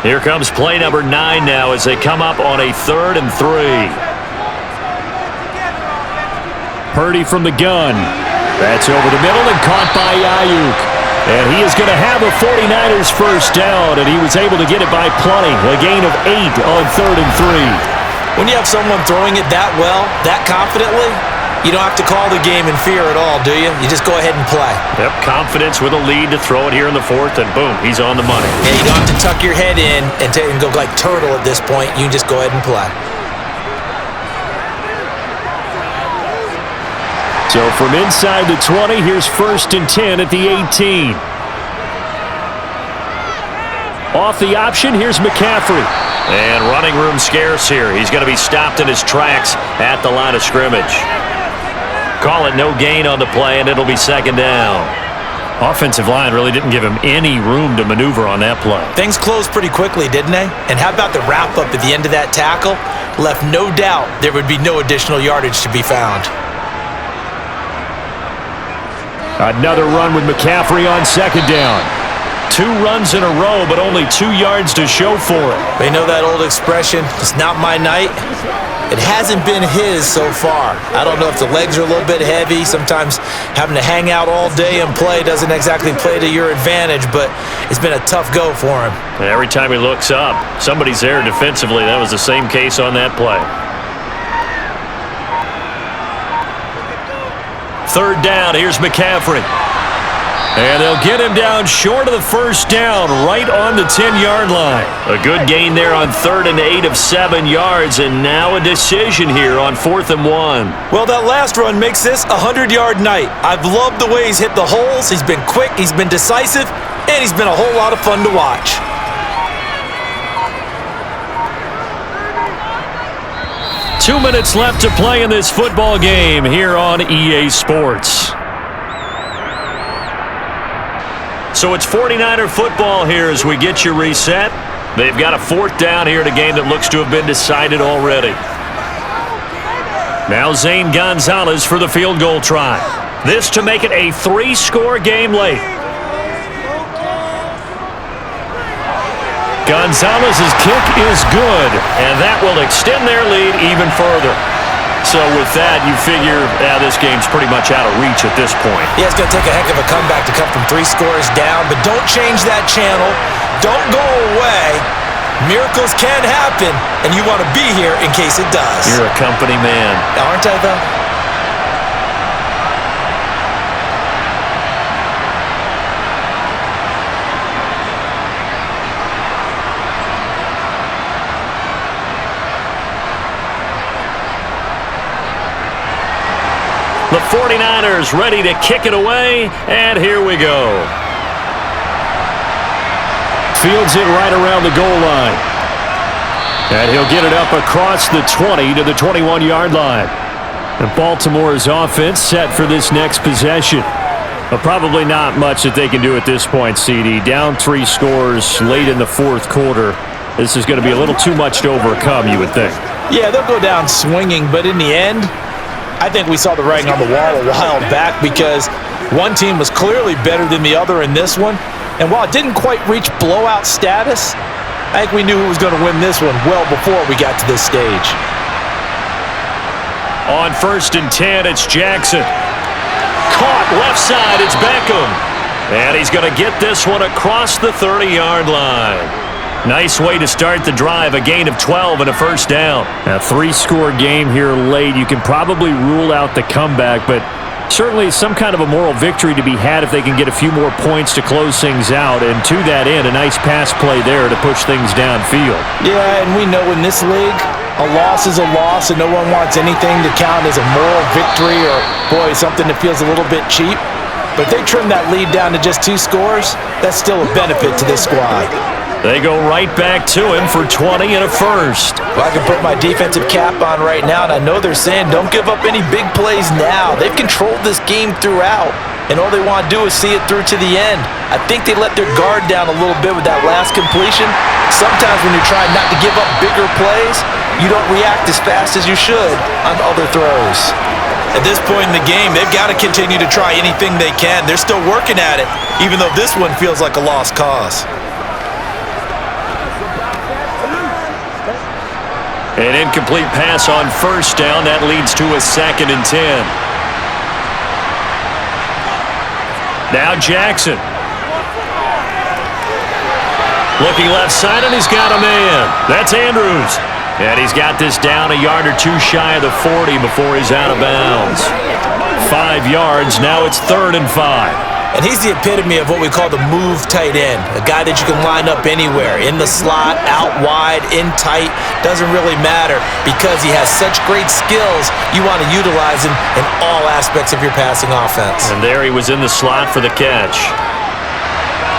Speaker 2: Here comes play number 9 now as they come up on a 3rd and 3.
Speaker 5: Purdy from the gun. That's over the middle and caught by Ayuk. And he is going to have a 49ers first down, and he was able to get it by plenty. A gain of 8 on 3rd and 3.
Speaker 7: When you have someone throwing it that well, that confidently, you don't have to call the game in fear at all, do you? You just go ahead and play.
Speaker 2: Yep, confidence with a lead to throw it here in the 4th, and boom, he's on the money.
Speaker 7: And you don't have to tuck your head in and go like turtle at this point. You just go ahead and play.
Speaker 5: So from inside the 20, here's 1st and 10 at the 18. Off the option, here's McCaffrey.
Speaker 2: And running room scarce here. He's going to be stopped in his tracks at the line of scrimmage. Call it no gain on the play, and it'll be 2nd down.
Speaker 5: Offensive line really didn't give him any room to maneuver on that play.
Speaker 7: Things closed pretty quickly, didn't they? And how about the wrap-up at the end of that tackle? Left no doubt there would be no additional yardage to be found.
Speaker 5: Another run with McCaffrey on 2nd down. 2 runs in a row, but only 2 yards to show for it.
Speaker 7: They know that old expression, it's not my night. It hasn't been his so far. I don't know if the legs are a little bit heavy. Sometimes having to hang out all day and play doesn't exactly play to your advantage, but it's been a tough go for him.
Speaker 2: And every time he looks up, somebody's there defensively. That was the same case on that play.
Speaker 5: 3rd down, here's McCaffrey. And they'll get him down short of the first down, right on the 10-yard line.
Speaker 2: A good gain there on 3rd and 8 of 7 yards, and now a decision here on 4th and 1.
Speaker 7: Well, that last run makes this a 100-yard night. I've loved the way he's hit the holes. He's been quick, he's been decisive, and he's been a whole lot of fun to watch.
Speaker 5: Two minutes left to play in this football game here on EA Sports.
Speaker 2: So it's 49er football here as we get you reset. They've got a 4th down here in a game that looks to have been decided already. Now Zane Gonzalez for the field goal try. This to make it a 3-score game late.
Speaker 5: Gonzalez's kick is good,
Speaker 2: and that will extend their lead even further. So with that, you figure this game's pretty much out of reach at this point.
Speaker 7: Yeah, it's going to take a heck of a comeback to come from 3 scores down, but don't change that channel. Don't go away. Miracles can happen, and you want to be here in case it does.
Speaker 2: You're a company man.
Speaker 7: Aren't I, though?
Speaker 2: The 49ers ready to kick it away, and here we go.
Speaker 5: Fields it right around the goal line. And he'll get it up across the 20 to the 21-yard line. And Baltimore's offense set for this next possession. But probably not much that they can do at this point, CD. Down 3 scores late in the 4th quarter. This is going to be a little too much to overcome, you would think.
Speaker 7: Yeah, they'll go down swinging, but in the end, I think we saw the writing on the wall a while back because one team was clearly better than the other in this one. And while it didn't quite reach blowout status, I think we knew who was going to win this one well before we got to this stage.
Speaker 5: On 1st and 10, it's Jackson. Caught left side, it's Beckham.
Speaker 2: And he's going to get this one across the 30-yard line.
Speaker 5: Nice way to start the drive, a gain of 12 and a first down. A 3-score game here late. You can probably rule out the comeback, but certainly some kind of a moral victory to be had if they can get a few more points to close things out. And to that end, a nice pass play there to push things downfield.
Speaker 7: Yeah, and we know in this league, a loss is a loss, and no one wants anything to count as a moral victory or, boy, something that feels a little bit cheap. But if they trim that lead down to just 2 scores, that's still a benefit to this squad.
Speaker 5: They go right back to him for 20 and a first.
Speaker 7: Well, I can put my defensive cap on right now, and I know they're saying don't give up any big plays now. They've controlled this game throughout, and all they want to do is see it through to the end. I think they let their guard down a little bit with that last completion. Sometimes when you're trying not to give up bigger plays, you don't react as fast as you should on other throws. At this point in the game, they've got to continue to try anything they can. They're still working at it, even though this one feels like a lost cause.
Speaker 5: An incomplete pass on first down. That leads to a 2nd and 10. Now Jackson. Looking left side, and he's got a man. That's Andrews. And he's got this down a yard or two shy of the 40 before he's out of bounds. 5 yards. Now it's 3rd and 5.
Speaker 7: And he's the epitome of what we call the move tight end, a guy that you can line up anywhere, in the slot, out wide, in tight, doesn't really matter because he has such great skills. You want to utilize him in all aspects of your passing offense.
Speaker 5: And there he was in the slot for the catch.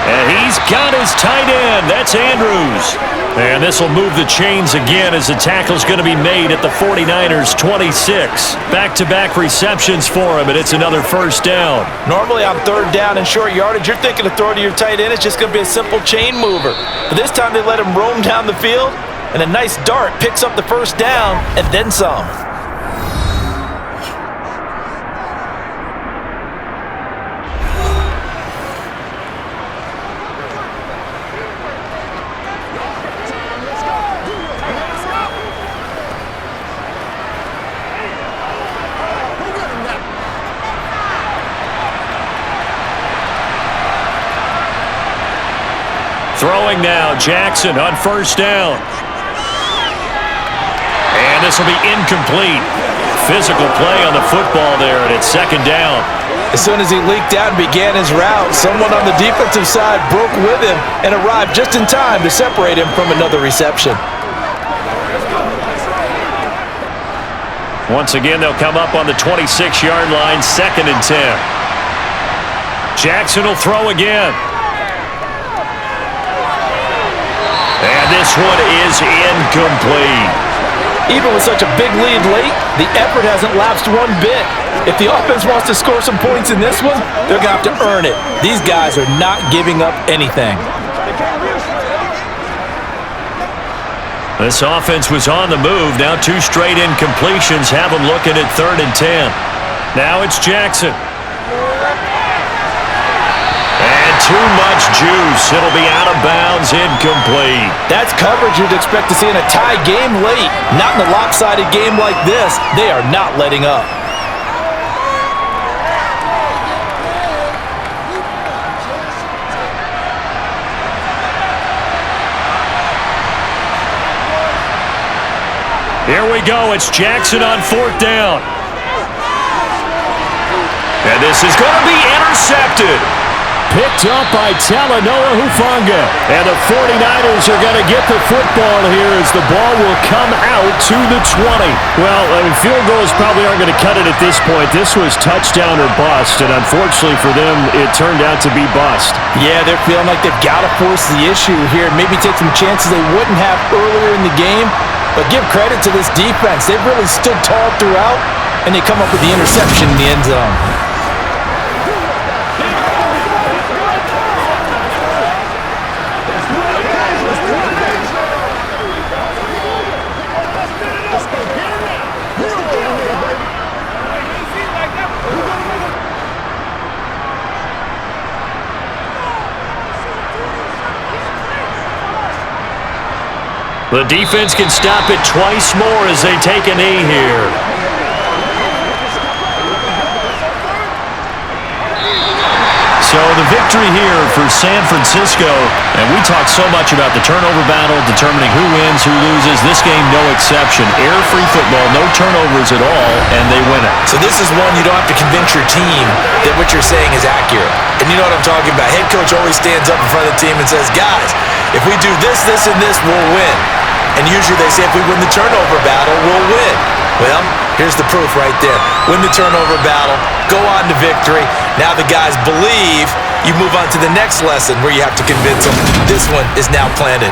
Speaker 5: And he's got his tight end. That's Andrews. And this will move the chains again as the tackle's going to be made at the 49ers' 26. Back-to-back receptions for him, and it's another first down.
Speaker 3: Normally on 3rd down and short yardage, you're thinking to throw to your tight end. It's just going to be a simple chain mover. But this time they let him roam down the field, and a nice dart picks up the first down and then some.
Speaker 5: Throwing now, Jackson on first down. And this will be incomplete. Physical play on the football there, and it's 2nd down.
Speaker 3: As soon as he leaked out and began his route, someone on the defensive side broke with him and arrived just in time to separate him from another reception.
Speaker 5: Once again, they'll come up on the 26-yard line, 2nd and 10. Jackson will throw again. And this one is incomplete.
Speaker 3: Even with such a big lead late, the effort hasn't lapsed one bit. If the offense wants to score some points in this one, they're going to have to earn it. These guys are not giving up anything.
Speaker 5: This offense was on the move. Now 2 straight incompletions have them looking at 3rd and 10. Now it's Jackson. Too much juice. It'll be out of bounds, incomplete.
Speaker 3: That's coverage you'd expect to see in a tie game late. Not in a lopsided game like this. They are not letting up.
Speaker 5: Here we go. It's Jackson on 4th down. And this is going to be intercepted. Picked up by Talanoa Hufanga. And the 49ers are going to get the football here as the ball will come out to the 20. Well, field goals probably aren't going to cut it at this point. This was touchdown or bust, and unfortunately for them, it turned out to be bust.
Speaker 3: Yeah, they're feeling like they've got to force the issue here. Maybe take some chances they wouldn't have earlier in the game. But give credit to this defense. They've really stood tall throughout, and they come up with the interception in the end zone.
Speaker 5: The defense can stop it twice more as they take a knee here. So the victory here for San Francisco, and we talk so much about the turnover battle, determining who wins, who loses. This game, no exception. Error-free football, no turnovers at all, and they win it.
Speaker 7: So this is one you don't have to convince your team that what you're saying is accurate. And you know what I'm talking about. Head coach always stands up in front of the team and says, guys, if we do this, this, and this, we'll win. And usually they say if we win the turnover battle, we'll win. Well, here's the proof right there. Win the turnover battle, go on to victory. Now the guys believe. You move on to the next lesson where you have to convince them this one is now planted.